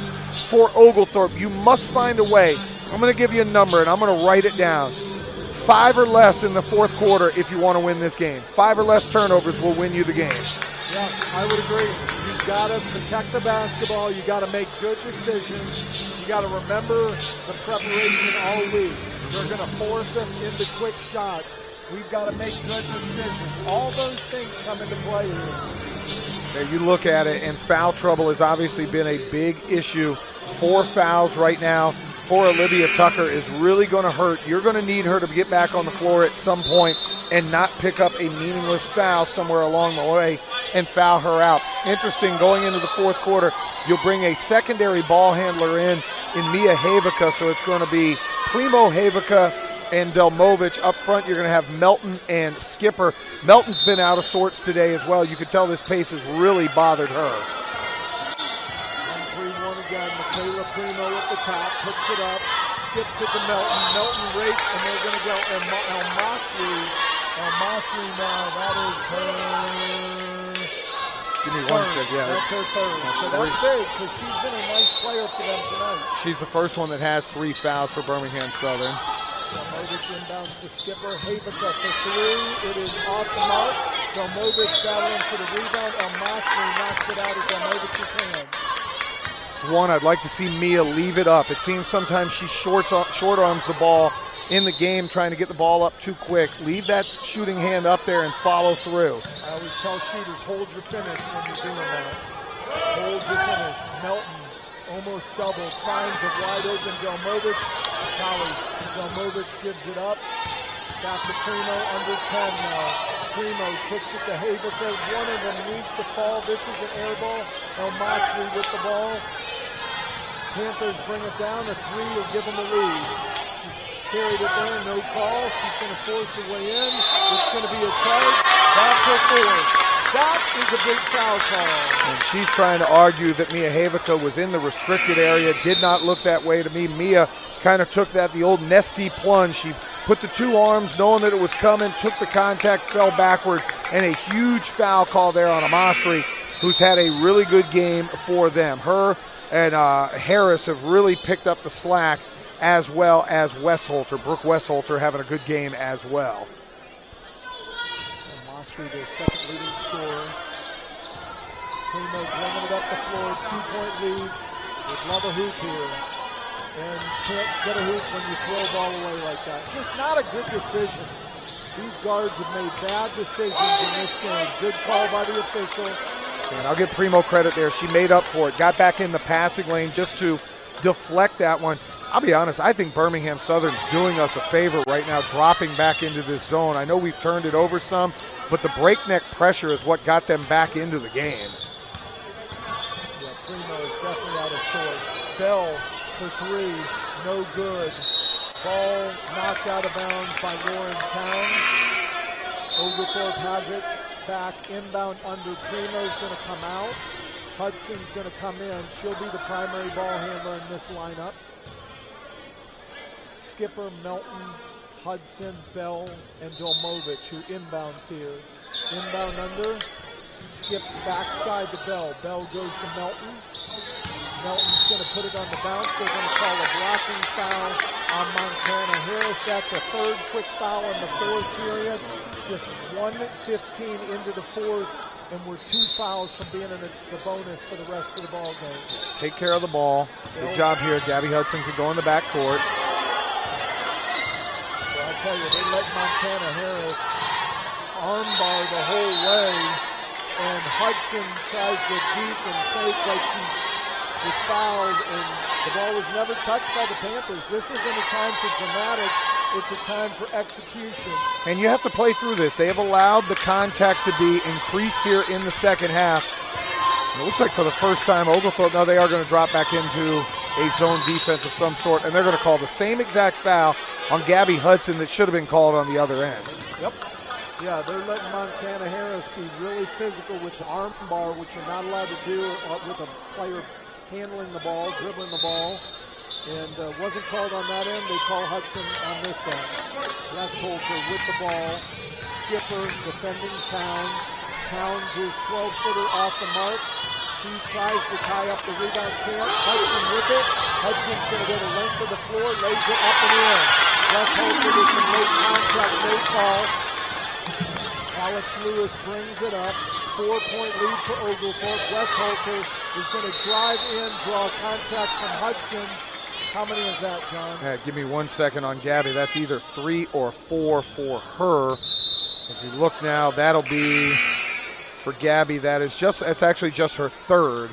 for Oglethorpe. You must find a way. I'm going to give you a number, and I'm going to write it down. 5 or less in the fourth quarter if you want to win this game. 5 or less turnovers will win you the game. Yeah, I would agree. You've got to protect the basketball. You got to make good decisions. You got to remember the preparation all week. They're going to force us into quick shots. We've got to make good decisions. All those things come into play here. There you look at it, and foul trouble has obviously been a big issue. 4 fouls right now for Olivia Tucker is really going to hurt. You're going to need her to get back on the floor at some point and not pick up a meaningless foul somewhere along the way and foul her out. Interesting, going into the fourth quarter, you'll bring a secondary ball handler in Mia Havica, so it's going to be Primo Havica and Delmovich. Up front, you're going to have Melton and Skipper. Melton's been out of sorts today as well. You can tell this pace has really bothered her. 1-3-1 again. Michaela Primo at the top, picks it up, skips it to Melton. Melton rake, and they're going to go El-Masri now, that is her Give me one second. Yeah, that's her third. So that's big because she's been a nice player for them tonight. She's the first one that has 3 fouls for Birmingham Southern. Delmovich inbounds the skipper. Havica for 3. It is off the mark. Delmovich battling for the rebound. El Masri knocks it out of Delmovich's hand. One, I'd like to see Mia leave it up. It seems sometimes she short arms the ball in the game, trying to get the ball up too quick. Leave that shooting hand up there and follow through. I always tell shooters, hold your finish when you're doing that. Hold your finish. Melton almost doubled, finds a wide open Delmovich. Golly, Delmovich gives it up. Back to Primo, under 10 now. Primo kicks it to Havica. One of them needs to fall. This is an air ball. El Masri with the ball. Panthers bring it down. A 3 will give them a lead. She carried it there, no call. She's going to force her way in. It's going to be a charge. That's her 4th. That is a big foul call. And she's trying to argue that Mia Havica was in the restricted area. Did not look that way to me. Mia kind of took that, the old nesty plunge. She put the 2 arms knowing that it was coming, took the contact, fell backward, and a huge foul call there on Amasri, who's had a really good game for them. Her and Harris have really picked up the slack, as well as Westholter. Brooke Westholter having a good game as well. Amasri, their second leading scorer. Primo bringing it up the floor, 2-point lead. Would love a hoop here. And can't get a hoop when you throw a ball away like that. Just not a good decision. These guards have made bad decisions in this game. Good call by the official. And I'll give Primo credit there. She made up for it. Got back in the passing lane just to deflect that one. I'll be honest, I think Birmingham Southern's doing us a favor right now, dropping back into this zone. I know we've turned it over some, but the breakneck pressure is what got them back into the game. Yeah, Primo is definitely out of sorts. Bell for 3, no good. Ball knocked out of bounds by Lauren Towns. Oglethorpe has it back inbound under. Primo's going to come out. Hudson's going to come in. She'll be the primary ball handler in this lineup. Skipper, Melton, Hudson, Bell, and Delmovich, who inbounds here. Inbound under, skipped backside to Bell. Bell goes to Melton. Melton's going to put it on the bounce. They're going to call a blocking foul on Montana Harris. That's a 3rd quick foul in the 4th period. Just 1:15 into the 4th, and we're 2 fouls from being in the bonus for the rest of the ball game. Take care of the ball. Good job here. Gabby Hudson could go in the backcourt. Well, I tell you, they let Montana Harris armbar the whole way, and Hudson tries the deep and fake like she was fouled, and the ball was never touched by the Panthers. This isn't a time for dramatics. It's a time for execution. And you have to play through this. They have allowed the contact to be increased here in the second half. It looks like for the first time, Oglethorpe, now they are going to drop back into a zone defense of some sort, and they're going to call the same exact foul on Gabby Hudson that should have been called on the other end. Yep. Yeah, they're letting Montana Harris be really physical with the arm bar, which you're not allowed to do with a player handling the ball, dribbling the ball. And wasn't called on that end. They call Hudson on this end. Westholter with the ball. Skipper defending Towns. Towns is 12-footer off the mark. She tries to tie up the rebound, can't. Hudson with it. Hudson's going to go the length of the floor, lays it up and in. Westholter with some late contact, no call. Alex Lewis brings it up. 4-point lead for Oglethorpe. Westholter is going to drive in, draw contact from Hudson. How many is that, John? Yeah, give me 1 second on Gabby. That's either 3 or 4 for her. As we look now, that'll be for Gabby. It's actually just her 3rd.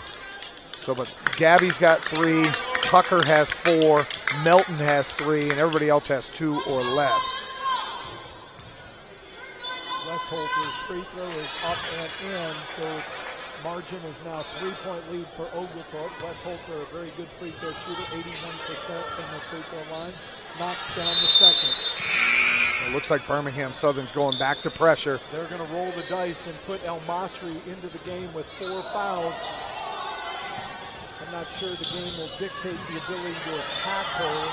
So, but Gabby's got 3, Tucker has 4, Melton has 3, and everybody else has 2 or less. Westholter's free throw is up and in, so its margin is now 3-point lead for Oglethorpe. Westholter, a very good free throw shooter, 81% from the free throw line, knocks down the second. It looks like Birmingham Southern's going back to pressure. They're going to roll the dice and put El Masri into the game with 4 fouls. I'm not sure the game will dictate the ability to attack her.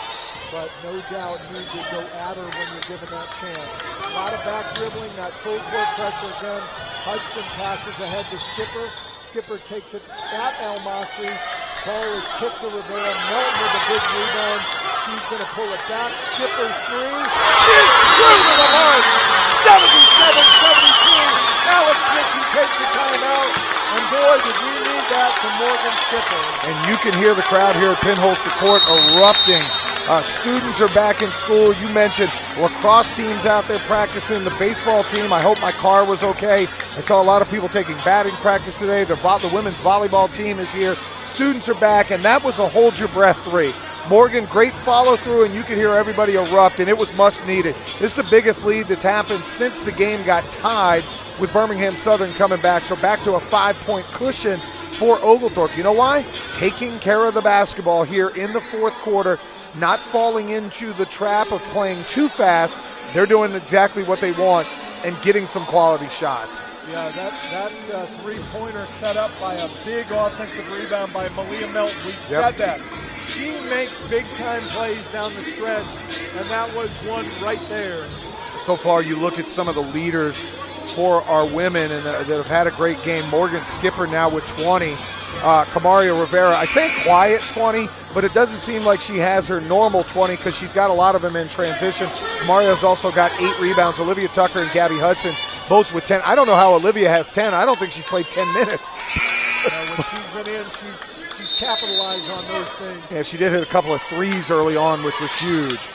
but no doubt need to go at her when you're given that chance. A lot of back dribbling, that full court pressure again. Hudson passes ahead to Skipper. Skipper takes it at El Masri. Ball is kicked to Rivera. Melton with a big rebound. She's going to pull it back. Skipper's three is through to the mark. 77-72. Alex Ritchie takes a timeout. And boy, did we need that from Morgan Skipper. And you can hear the crowd here at Pinholster Court erupting. Students are back in school. You mentioned lacrosse teams out there practicing, the baseball team. I hope my car was okay. I saw a lot of people taking batting practice today. The women's volleyball team is here. Students are back, and that was a hold your breath three. Morgan, great follow through, and you could hear everybody erupt, and it was much needed. This is the biggest lead that's happened since the game got tied with Birmingham Southern coming back. So back to a 5-point cushion for Oglethorpe. You know why? Taking care of the basketball here in the fourth quarter, not falling into the trap of playing too fast. They're doing exactly what they want and getting some quality shots. Yeah, that three-pointer set up by a big offensive rebound by Malia Melton. We've said that. She makes big-time plays down the stretch, and that was one right there. So far, you look at some of the leaders for our women and that have had a great game. Morgan Skipper now with 20. Kamaria Rivera, I say quiet 20, but it doesn't seem like she has her normal 20 because she's got a lot of them in transition. Kamaria's also got 8 rebounds. Olivia Tucker and Gabby Hudson both with 10. I don't know how Olivia has 10. I don't think she's played 10 minutes. When she's been in, she's capitalized on those things. Yeah, she did hit a couple of threes early on, which was huge.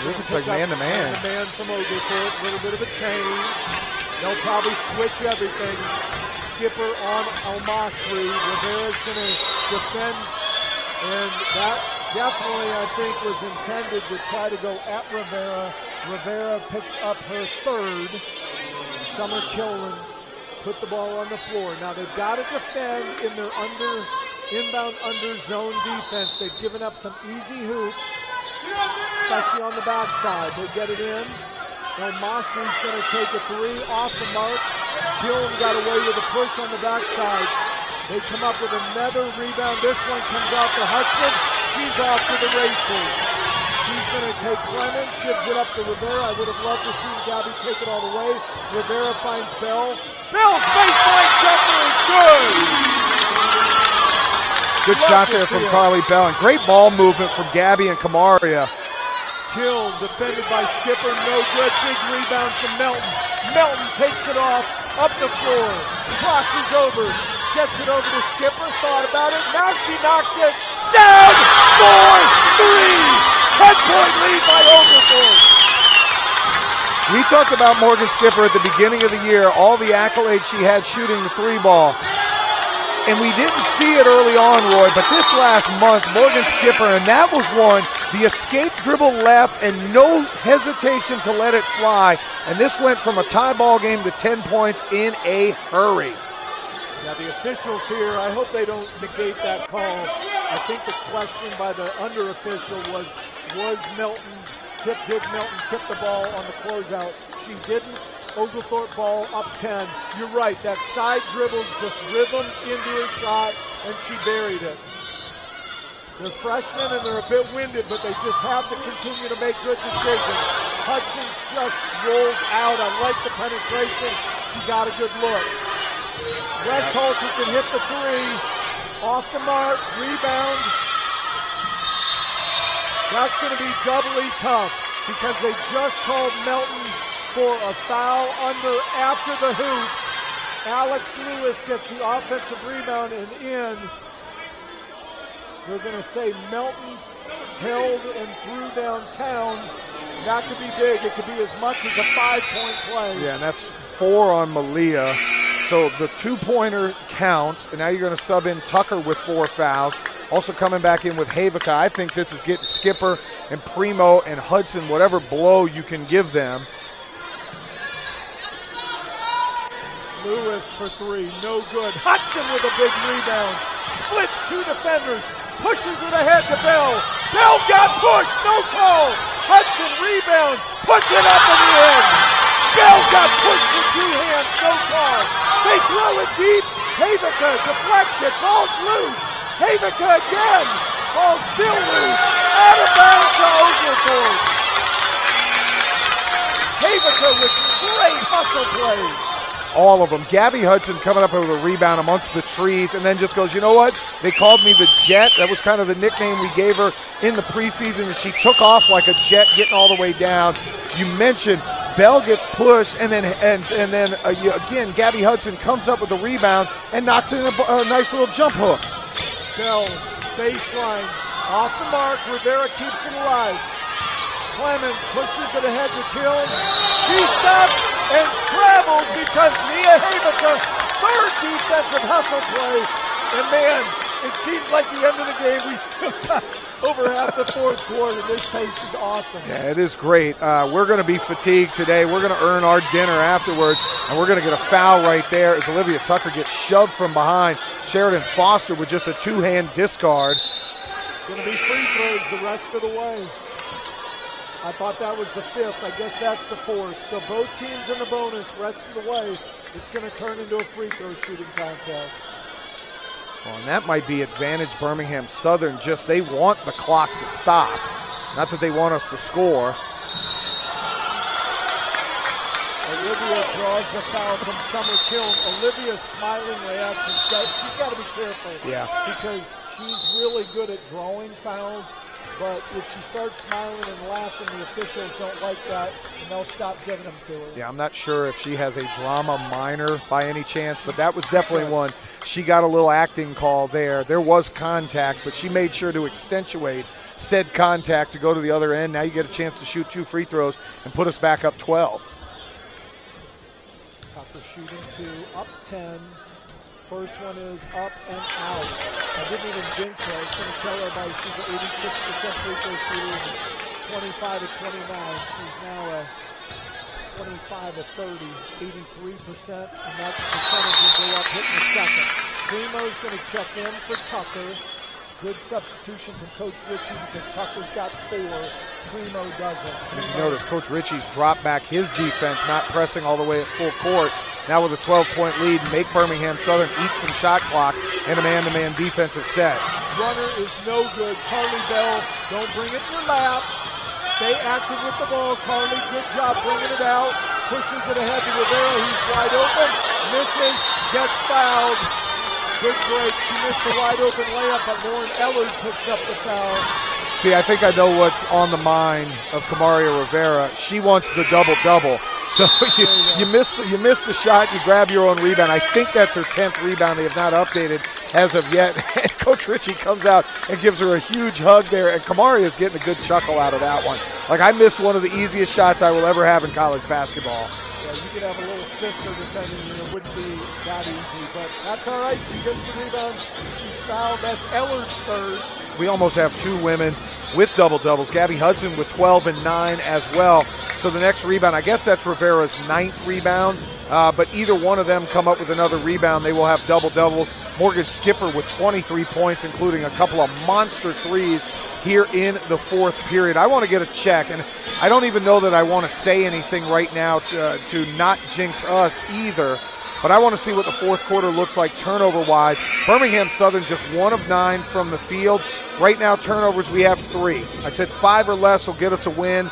This looks like man-to-man. Man-to-man from Oglethorpe, a little bit of a change. They'll probably switch everything. Skipper on El Masri. Rivera's going to defend, and that definitely, I think, was intended to try to go at Rivera. Rivera picks up her third. Summer Killen put the ball on the floor. Now they've got to defend in their inbound under zone defense. They've given up some easy hoops, especially on the backside. They get it in. El Masri's going to take a three off the mark. Killen got away with a push on the backside. They come up with another rebound. This one comes off to Hudson. She's off to the races. She's going to take Clemens, gives it up to Rivera. I would have loved to see Gabby take it all the way. Rivera finds Bell. Bell's baseline jumper is good. Good shot there from Carly Bell, and great ball movement from Gabby and Kamaria. Killen defended by Skipper, no good. Big rebound from Melton. Melton takes it off, up the floor, crosses over, gets it over to Skipper, thought about it, now she knocks it down, 4-3. 10-point lead by Oglethorpe. We talked about Morgan Skipper at the beginning of the year, all the accolades she had shooting the three ball. And we didn't see it early on, Roy, but this last month, Morgan Skipper, and that was one, the escape dribble left and no hesitation to let it fly. And this went from a tie ball game to 10 points in a hurry. Now the officials here, I hope they don't negate that call. I think the question by the under official was Melton did Melton tip the ball on the closeout? She didn't. Oglethorpe ball up 10. You're right, that side dribble just rhythm into her shot, and she buried it. They're freshmen and they're a bit winded, but they just have to continue to make good decisions. Hudson just rolls out. I like the penetration. She got a good look. Westhalter can hit the three. Off the mark, rebound. That's going to be doubly tough because they just called Melton for a foul under after the hoop. Alex Lewis gets the offensive rebound and in. They're going to say Melton held and threw down Towns. That could be big. It could be as much as a 5-point play. Yeah, and that's 4 on Malia. So the 2-pointer counts, and now you're going to sub in Tucker with 4 fouls. Also coming back in with Havica. I think this is getting Skipper and Primo and Hudson whatever blow you can give them. Lewis for 3, no good. Hudson with a big rebound. Splits 2 defenders, pushes it ahead to Bell. Bell got pushed, no call. Hudson rebound, puts it up in the end. Bell got pushed with 2 hands, no call. They throw it deep. Havica deflects it, ball's loose. Havica again, ball still loose. Out of bounds, hustle plays. All of them. Gabby Hudson coming up with a rebound amongst the trees and then just goes, you know what? They called me the Jet. That was kind of the nickname we gave her in the preseason, and she took off like a jet getting all the way down. You mentioned Bell gets pushed, and then again, Gabby Hudson comes up with the rebound and knocks in a nice little jump hook. Bell, baseline, off the mark. Rivera keeps it alive. Clemens pushes it ahead to kill. She stops and travels because Mia Havica, third defensive hustle play. And man, it seems like the end of the game. We still got over half the fourth quarter. This pace is awesome. Yeah, it is great. We're going to be fatigued today. We're going to earn our dinner afterwards, and we're going to get a foul right there as Olivia Tucker gets shoved from behind. Sheridan Foster with just a two-hand discard. Going to be free throws the rest of the way. I thought that was the fifth. I guess that's the fourth. So both teams in the bonus, rest of the way, it's going to turn into a free throw shooting contest. Well, and that might be advantage Birmingham Southern. Just they want the clock to stop. Not that they want us to score. Olivia draws the foul from Summer Kiln. Olivia's smiling reaction, she's got to be careful. Yeah. Because she's really good at drawing fouls. But if she starts smiling and laughing, the officials don't like that, and they'll stop giving them to her. Yeah, I'm not sure if she has a drama minor by any chance, but that was definitely one. She got a little acting call there. There was contact, but she made sure to accentuate said contact to go to the other end. Now you get a chance to shoot 2 free throws and put us back up 12. Tucker shooting 2, up 10. First one is up and out. I didn't even jinx her. I was going to tell everybody she's an 86% free throw shooter. It was 25 to 29. She's now a 25 to 30, 83%, and that percentage will go up hitting the second. Primo's going to check in for Tucker. Good substitution from Coach Ritchie because Tucker's got 4. Primo doesn't. And if you notice, Coach Ritchie's dropped back his defense, not pressing all the way at full court. Now with a 12-point lead, make Birmingham Southern eat some shot clock in a man-to-man defensive set. Runner is no good. Carly Bell, don't bring it in your lap. Stay active with the ball. Carly, good job bringing it out. Pushes it ahead to Rivera, who's wide open. Misses, gets fouled. Good break. She missed a wide open layup, but Lauren Ellard picks up the foul. See, I think I know what's on the mind of Kamaria Rivera. She wants the double-double. So you missed the shot, you grab your own rebound. I think that's her 10th rebound. They have not updated as of yet. And Coach Ritchie comes out and gives her a huge hug there, and Kamaria is getting a good chuckle out of that one. Like, I missed one of the easiest shots I will ever have in college basketball. Yeah, you could have a little sister defending you. It wouldn't be that easy, but that's all right. She gets the rebound. She's fouled. That's Ellard's third. We almost have 2 women with double-doubles. Gabby Hudson with 12 and 9 as well. So the next rebound, I guess that's Rivera's 9th rebound, but either one of them come up with another rebound, they will have double-doubles. Morgan Skipper with 23 points, including a couple of monster threes here in the fourth period. I want to get a check, and I don't even know that I want to say anything right now to not jinx us either, but I want to see what the fourth quarter looks like turnover-wise. Birmingham Southern just 1 of 9 from the field. Right now, turnovers, we have 3. I said 5 or less will get us a win.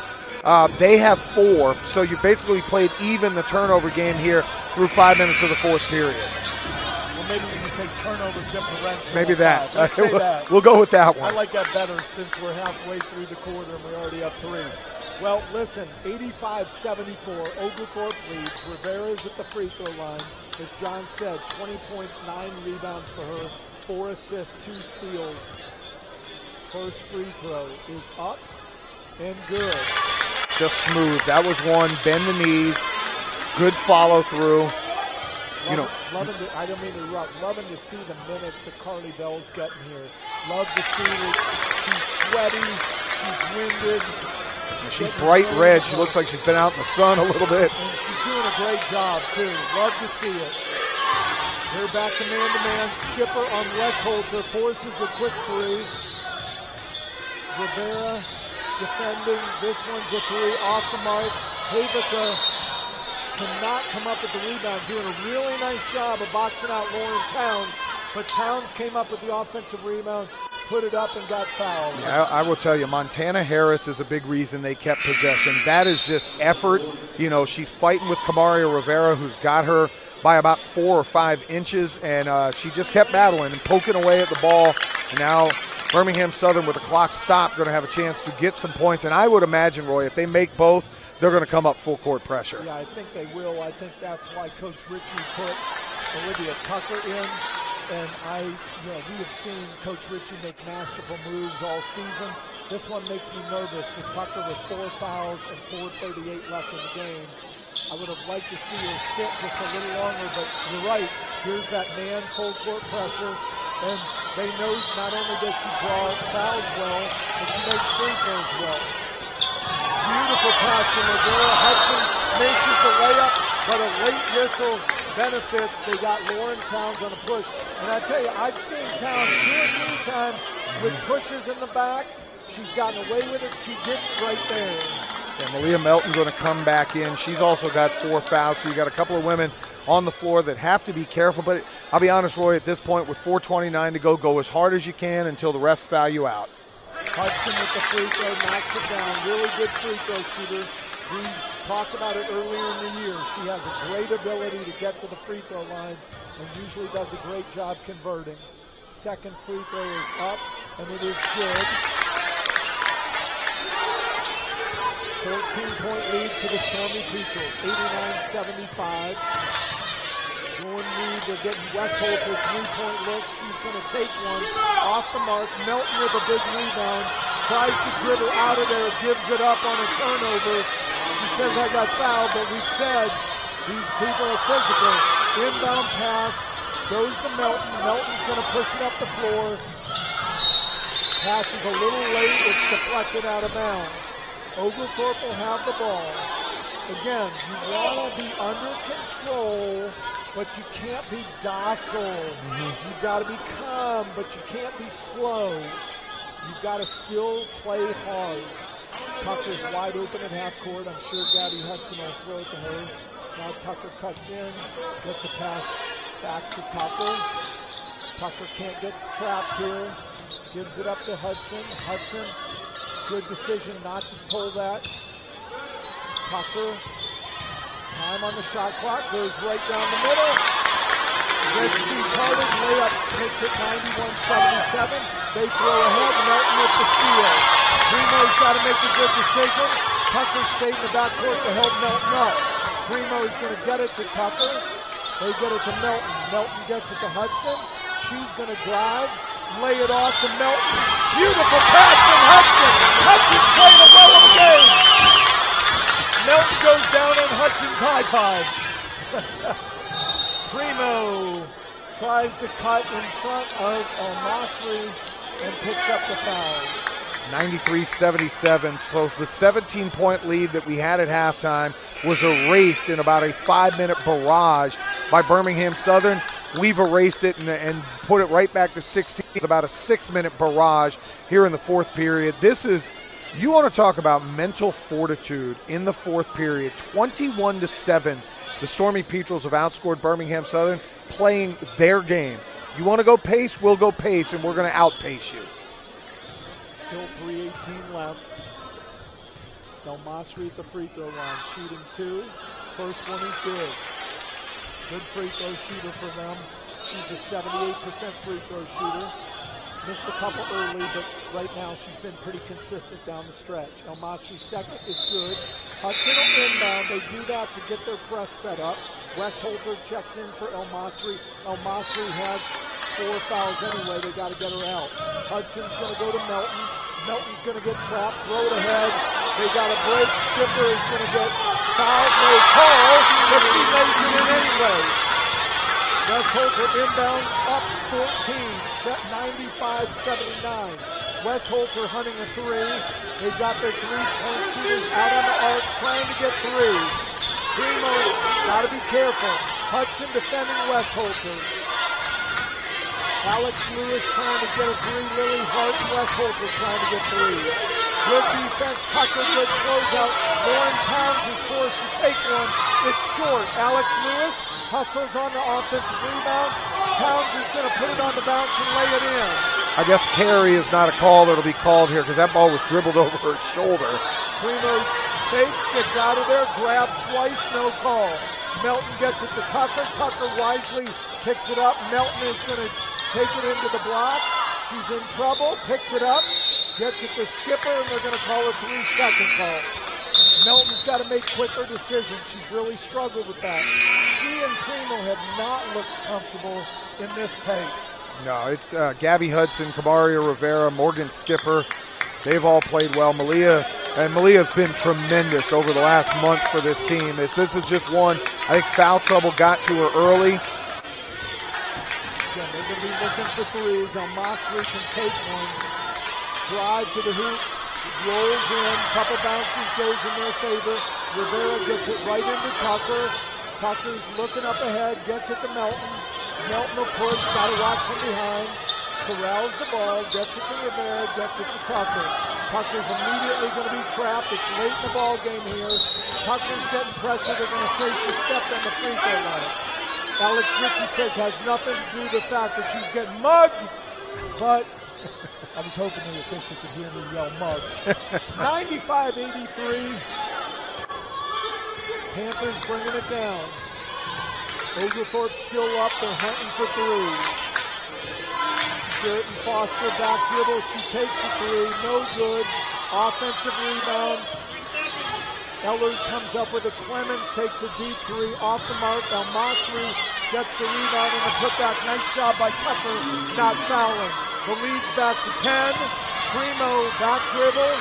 They have 4, so you basically played even the turnover game here through 5 minutes of the fourth period. Well, maybe we can say turnover differential. Maybe that. Let's say that. We'll go with that one. I like that better since we're halfway through the quarter and we already have 3. Well, listen, 85-74, Oglethorpe leads. Rivera's at the free throw line. As John said, 20 points, 9 rebounds for her, 4 assists, 2 steals. First free throw is up and good. Just smooth. That was one. Bend the knees. Good follow through. I don't mean to interrupt. Loving to see the minutes that Carly Bell's getting here. Love to see that she's sweaty. She's winded. She's bright red. She looks like she's been out in the sun a little bit. And she's doing a great job, too. Love to see it. They're back to man-to-man. Skipper on Westholter forces a quick 3. Rivera defending. This one's a 3 off the mark. Havica cannot come up with the rebound, doing a really nice job of boxing out Lauren Towns, but Towns came up with the offensive rebound, put it up and got fouled. Yeah, I will tell you, Montana Harris is a big reason they kept possession. That is just effort. You know, she's fighting with Kamaria Rivera, who's got her by about 4 or 5 inches, and she just kept battling and poking away at the ball. And now Birmingham Southern, with the clock stopped, going to have a chance to get some points. And I would imagine, Roy, if they make both, they're going to come up full court pressure. Yeah, I think they will. I think that's why Coach Ritchie put Olivia Tucker in. And we have seen Coach Ritchie make masterful moves all season. This one makes me nervous with Tucker with 4 fouls and 4:38 left in the game. I would have liked to see her sit just a little longer, but you're right. Here's that man full court pressure. And they know not only does she draw fouls well, but she makes free throws well. Beautiful pass from Rivera. Hudson misses the layup, but a late whistle benefits. They got Lauren Towns on a push. And I tell you, I've seen Towns 2 or 3 times with pushes in the back. She's gotten away with it. She didn't right there. Yeah, Malia Melton going to come back in. She's also got 4 fouls, so you got a couple of women on the floor that have to be careful. But I'll be honest, Roy, at this point with 4:29 to go as hard as you can until the refs foul you out. Hudson with the free throw, knocks it down. Really good free throw shooter. We talked about it earlier in the year. She has a great ability to get to the free throw line and usually does a great job converting. Second free throw is up, and it is good. 14-point lead for the Stormy Peaches, 89-75. Going lead, they're getting Westholter, 3-point look. She's going to take one off the mark. Melton with a big rebound, tries to dribble out of there, gives it up on a turnover. She says, I got fouled, but we've said these people are physical. Inbound pass, goes to Melton. Melton's going to push it up the floor. Pass is a little late, it's deflected out of bounds. Oglethorpe will have the ball. Again, you want to be under control, but you can't be docile. You've got to be calm, but you can't be slow. You've got to still play hard. Tucker's wide open at half court. I'm sure Gabby Hudson will throw it to her. Now Tucker cuts in, gets a pass back to Tucker. Tucker can't get trapped here. Gives it up to Hudson. Hudson, good decision not to pull that. Tucker, time on the shot clock, goes right down the middle. Red Sea parted, layup makes it 91-77. They throw ahead, Melton with the steal. Primo's got to make a good decision. Tucker stayed in the backcourt to help Melton up. Primo's going to get it to Tucker. They get it to Melton. Melton gets it to Hudson. She's going to drive, lay it off to Melton. Beautiful pass from Hudson. Hudson's playing a well of the game. Melton goes down on Hudson's high five. Primo tries to cut in front of El Masri and picks up the foul. 93-77, so the 17-point lead that we had at halftime was erased in about a 5-minute barrage by Birmingham Southern. We've erased it and put it right back to 16 with about a 6-minute barrage here in the fourth period. This is, you want to talk about mental fortitude in the fourth period. 21-7, the Stormy Petrels have outscored Birmingham Southern, playing their game. You want to go pace, we'll go pace, and we're going to outpace you. Still 3:18 left. El Masri at the free throw line, shooting 2. First one is good. Good free throw shooter for them. She's a 78% free throw shooter. Missed a couple early, but right now she's been pretty consistent down the stretch. El Masri's second is good. Hudson will inbound. They do that to get their press set up. Westholter checks in for El Masri. El Masri has 4 fouls anyway. They got to get her out. Hudson's going to go to Melton. Melton's going to get trapped, throw it ahead. They got a break. Skipper is going to get fouled, no call, but she lays it in anyway. Westholter inbounds up 14, set 95-79. Westholter hunting a 3. They've got their 3-point shooters out on the arc trying to get 3s. Primo, got to be careful. Hudson defending Westholter. Alex Lewis trying to get a 3. Lily Hart and Westholter trying to get 3s. Good defense. Tucker, good closeout. Lauren Towns is forced to take one. It's short. Alex Lewis hustles on the offensive rebound. Towns is going to put it on the bounce and lay it in. I guess carry is not a call that'll be called here because that ball was dribbled over her shoulder. Primo fakes, gets out of there, grabbed twice, no call. Melton gets it to Tucker. Tucker wisely picks it up. Melton is going to take it into the block. She's in trouble, picks it up, gets it to Skipper, and they're going to call a 3-second call. Melton's got to make quicker decisions. She's really struggled with that. She and Primo have not looked comfortable in this pace. No, it's Gabby Hudson, Kamaria Rivera, Morgan Skipper. They've all played well. Malia's been tremendous over the last month for this team. This is just one. I think foul trouble got to her early. Again, they're going to be looking for threes. Al-Masri can take one. Drive to the hoop. Rolls in. Couple bounces goes in their favor. Rivera gets it right into Tucker. Tucker's looking up ahead. Gets it to Melton. Melton will push. Got to watch from behind. Corrals the ball. Gets it to Rivera. Gets it to Tucker. Tucker's immediately going to be trapped. It's late in the ball game here. Tucker's getting pressure. They're going to say she stepped on the free throw line. Alex Ritchie says has nothing to do with the fact that she's getting mugged, but I was hoping the official could hear me yell mug. 95-83. Panthers bringing it down. Oglethorpe still up. They're hunting for threes. Sheraton Foster back dribble. She takes a three. No good. Offensive rebound. Ellard comes up with a Clemens, takes a deep three off the mark. Al-Masri gets the rebound and the putback. Nice job by Tucker, not fouling. The lead's back to 10. Primo back dribbles.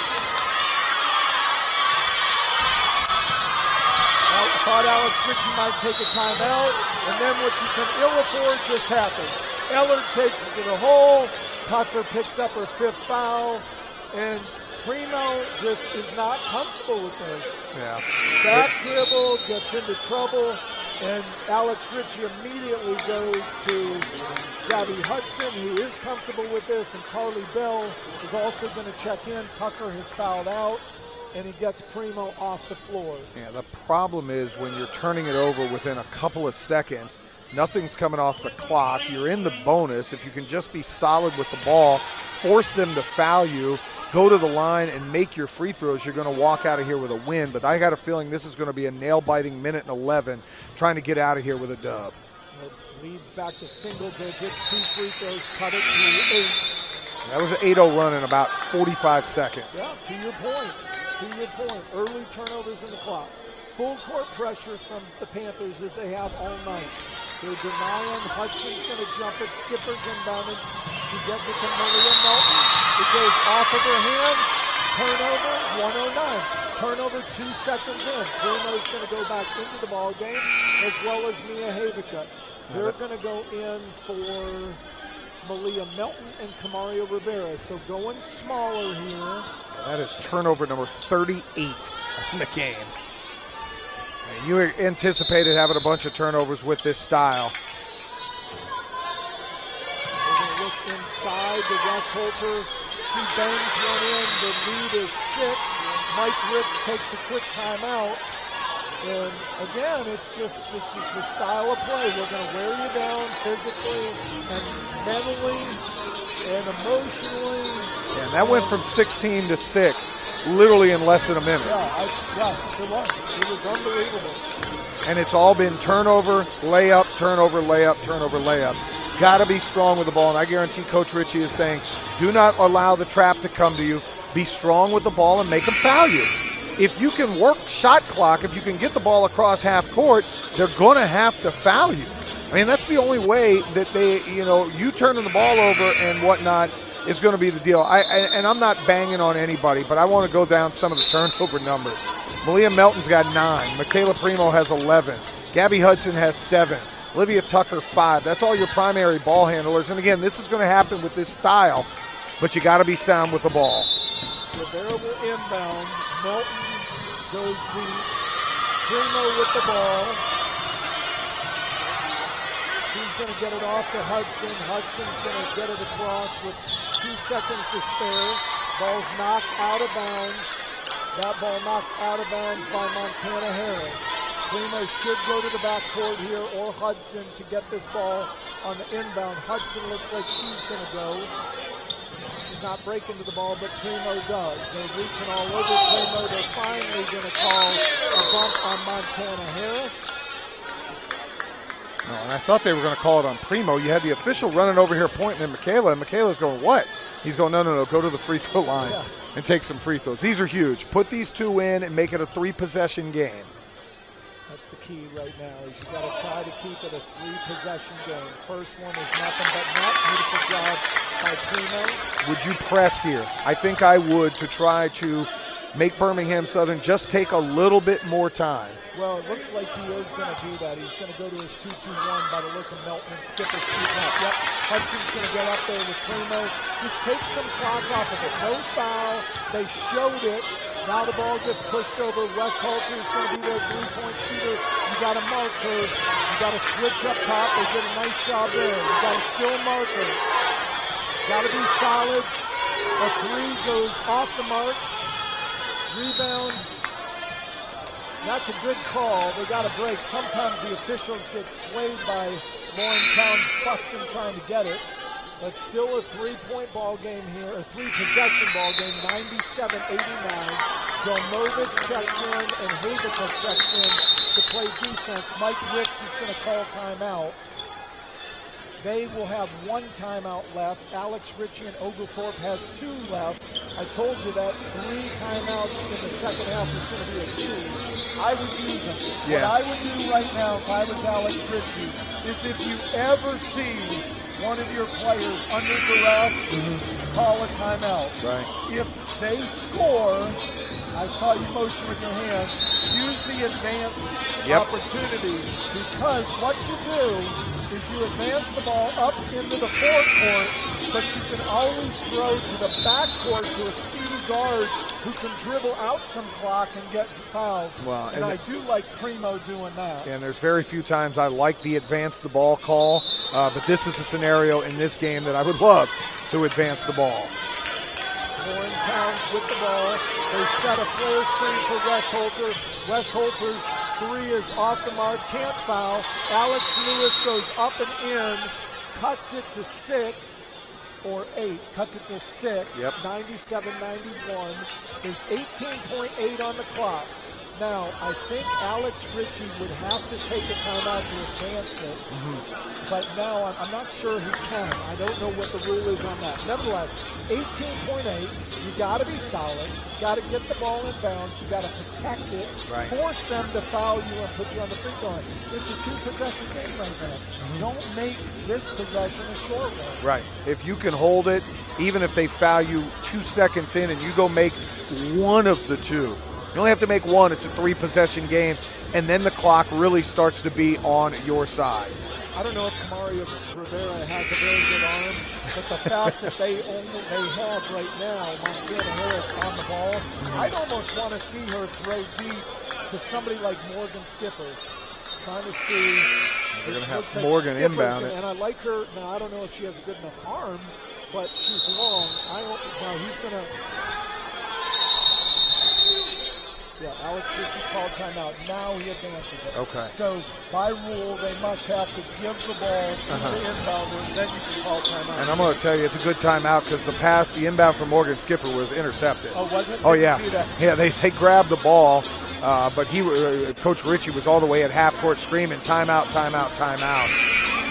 I thought Alex Ritchie might take a timeout, and then what you can ill afford just happened. Ellard takes it to the hole. Tucker picks up her 5th foul, and Primo just is not comfortable with this. Yeah. Back dribble, gets into trouble, and Alex Ritchie immediately goes to Gabby Hudson, who is comfortable with this, and Carly Bell is also going to check in. Tucker has fouled out, and he gets Primo off the floor. Yeah, the problem is when you're turning it over within a couple of seconds, nothing's coming off the clock. You're in the bonus. If you can just be solid with the ball, force them to foul you, go to the line and make your free throws, you're going to walk out of here with a win. But I got a feeling this is going to be a nail-biting minute and 11 trying to get out of here with a dub. Leads back to single digits. 2 free throws, cut it to 8. That was an 8-0 run in about 45 seconds. Yeah, to your point. To your point. Early turnovers in the clock. Full court pressure from the Panthers as they have all night. They're denying. Hudson's going to jump it. Skipper's inbounded. She gets it to Malia Melton. It goes off of her hands. Turnover, 109. Turnover 2 seconds in. Primo's going to go back into the ball game, as well as Mia Havica. They're going to go in for Malia Melton and Kamaria Rivera. So going smaller here. That is turnover number 38 in the game. And you anticipated having a bunch of turnovers with this style. We're going to look inside to Westholter. She bangs one in. The lead is 6. Mike Ricks takes a quick timeout. And again, it's just the style of play. We're going to wear you down physically and mentally and emotionally. Yeah, and that went from 16 to 6, literally in less than a minute. Yeah, it was. It was unbelievable. And it's all been turnover, layup, turnover, layup, turnover, layup. Got to be strong with the ball, and I guarantee Coach Ritchie is saying, do not allow the trap to come to you. Be strong with the ball and make them foul you. If you can work shot clock, if you can get the ball across half court, they're going to have to foul you. I mean, that's the only way that they, you turning the ball over and whatnot is going to be the deal. And I'm not banging on anybody, but I want to go down some of the turnover numbers. Malia Melton's got 9. Michaela Primo has 11. Gabby Hudson has 7. Olivia Tucker 5. That's all your primary ball handlers. And again, this is going to happen with this style, but you got to be sound with the ball. Rivera will inbound. Melton goes deep. Primo with the ball. She's going to get it off to Hudson. Hudson's going to get it across with 2 seconds to spare. Ball's knocked out of bounds. That ball knocked out of bounds by Montana Harris. Primo should go to the backcourt here, or Hudson, to get this ball on the inbound. Hudson looks like she's going to go. She's not breaking to the ball, but Primo does. They're reaching all over Primo. They're finally going to call a bump on Montana Harris. No, and I thought they were going to call it on Primo. You had the official running over here pointing at Michaela, and Michaela's going, what? He's going, no, go to the free throw line and take some free throws. These are huge. Put these two in and make it a 3-possession game. That's the key right now, is you got to try to keep it a 3-possession game. First one is nothing but net. Beautiful job by Primo. Would you press here? I think I would, to try to make Birmingham Southern just take a little bit more time. Well, it looks like he is going to do that. He's going to go to his 2-2-1 by the look of Melton and Skipper shooting up. Yep, Hudson's going to get up there with Primo. Just take some clock off of it. No foul. They showed it. Now the ball gets pushed over. Wes Halter is going to be their 3-point shooter. You got to mark her. You got to switch up top. They did a nice job there. You got to still mark her. Got to be solid. A 3 goes off the mark. Rebound. That's a good call. They got a break. Sometimes the officials get swayed by Lauren Towns busting trying to get it. But still a 3-point ball game here, a 3-possession ball game, 97-89. Domovich checks in and Havica checks in to play defense. Mike Ricks is going to call timeout. They will have 1 timeout left. Alex Ritchie and Oglethorpe has 2 left. I told you that 3 timeouts in the second half is going to be a key. I would use them. Yeah. What I would do right now if I was Alex Ritchie is, if you ever see one of your players under duress, call a timeout. Right. If they score, I saw you motion with your hands, use the advance opportunity, because what you do is you advance the ball up into the forecourt, but you can always throw to the backcourt to a speedy guard who can dribble out some clock and get fouled. Well, and I do like Primo doing that. And there's very few times I like the advance the ball call, but this is a scenario in this game that I would love to advance the ball. Lauren Towns with the ball. They set a flare screen for Wes Halter. Wes Halter's 3 is off the mark, can't foul. Alex Lewis goes up and in, cuts it to 6 or 8, cuts it to 6, 97-91. There's 18.8 on the clock. Now, I think Alex Ritchie would have to take a timeout to advance it, but now I'm not sure he can. I don't know what the rule is on that. Nevertheless, 18.8, you got to be solid, got to get the ball in bounds, you got to protect it, force them to foul you and put you on the free throw line. It's a 2-possession game right now. Don't make this possession a short one. Right. If you can hold it, even if they foul you 2 seconds in and you go make one of the 2, you only have to make one. It's a 3-possession game, and then the clock really starts to be on your side. I don't know if Kamaria Rivera has a very good arm, but the fact that they have right now Montana Harris on the ball, I'd almost want to see her throw deep to somebody like Morgan Skipper. Trying to see. They're going to have Morgan inbound it. And I like her. Now, I don't know if she has a good enough arm, but she's long. Now he's going to. Yeah, Alex Ritchie called timeout. Now he advances it. Okay. So by rule, they must have to give the ball to the inbounder, then you can call timeout. And I'm going to tell you, it's a good timeout because the inbound from Morgan Skipper was intercepted. Oh, was it? Oh, yeah. See that? Yeah, they grabbed the ball, but Coach Ritchie was all the way at half court screaming, timeout, timeout, timeout.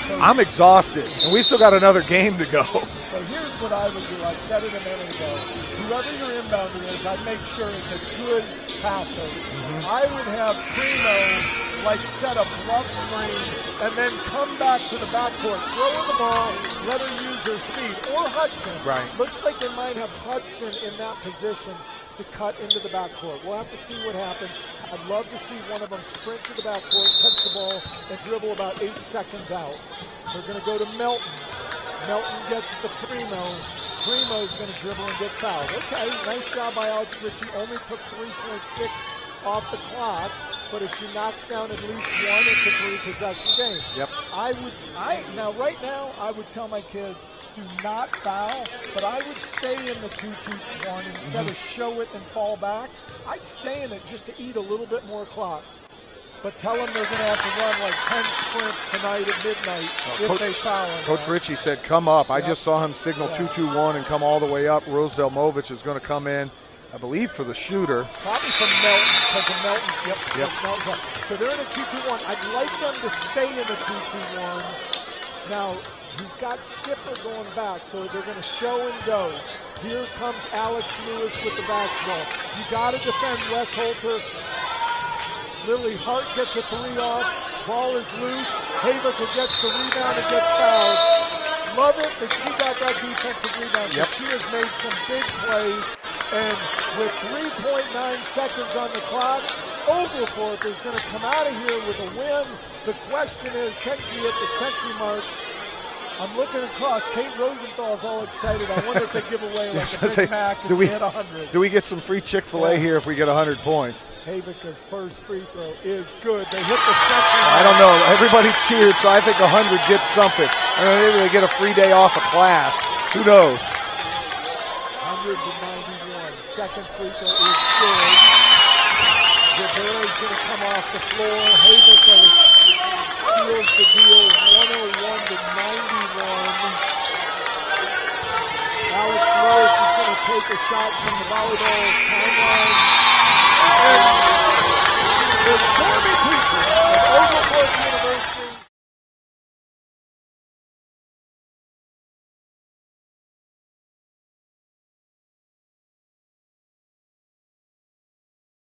So I'm exhausted, and we still got another game to go. So here's what I would do. I said it a minute ago. Whoever your inbounder is, I'd make sure it's a good passer. I would have Primo set a bluff screen and then come back to the backcourt, throw her the ball, let her use her speed. Or Hudson. Right. Looks like they might have Hudson in that position to cut into the backcourt. We'll have to see what happens. I'd love to see one of them sprint to the backcourt, catch the ball, and dribble about 8 seconds out. They're going to go to Melton. Melton gets it to Primo. Primo's going to dribble and get fouled. Okay, nice job by Alex Ritchie. Only took 3.6 off the clock, but if she knocks down at least one, it's a 3-possession game. Yep. Right now, I would tell my kids, do not foul, but I would stay in the 2-2-1 instead of show it and fall back. I'd stay in it just to eat a little bit more clock. but tell them they're going to have to run like 10 sprints tonight at midnight if they foul him. Coach Ritchie said, come up. I just saw him signal 2-2-1 and come all the way up. Rose Delmovich is going to come in, I believe, for the shooter. Probably from Melton, because of Melton's. Melton's up. So they're in a 2-2-1. I'd like them to stay in the 2-2-1. Now, he's got Skipper going back, so they're going to show and go. Here comes Alex Lewis with the basketball. You got to defend Wes Holter. Lily Hart gets a 3 off. Ball is loose. Havica gets the rebound and gets fouled. Love it that she got that defensive rebound. She has made some big plays. And with 3.9 seconds on the clock, Oglethorpe is going to come out of here with a win. The question is, can she hit the century mark? I'm looking across. Kate Rosenthal's all excited. I wonder if they give away like a Big Mac if we hit 100. Do we get some free Chick-fil-A here if we get 100 points? Havica's first free throw is good. They hit the century mark. I don't know. Everybody cheered, so I think 100 gets something. I mean, maybe they get a free day off of class. Who knows? 100 to 91. Second free throw is good. Rivera's going to come off the floor. Havica seals the deal, 101 to 91. Alex Lewis is going to take a shot from the volleyball timeline.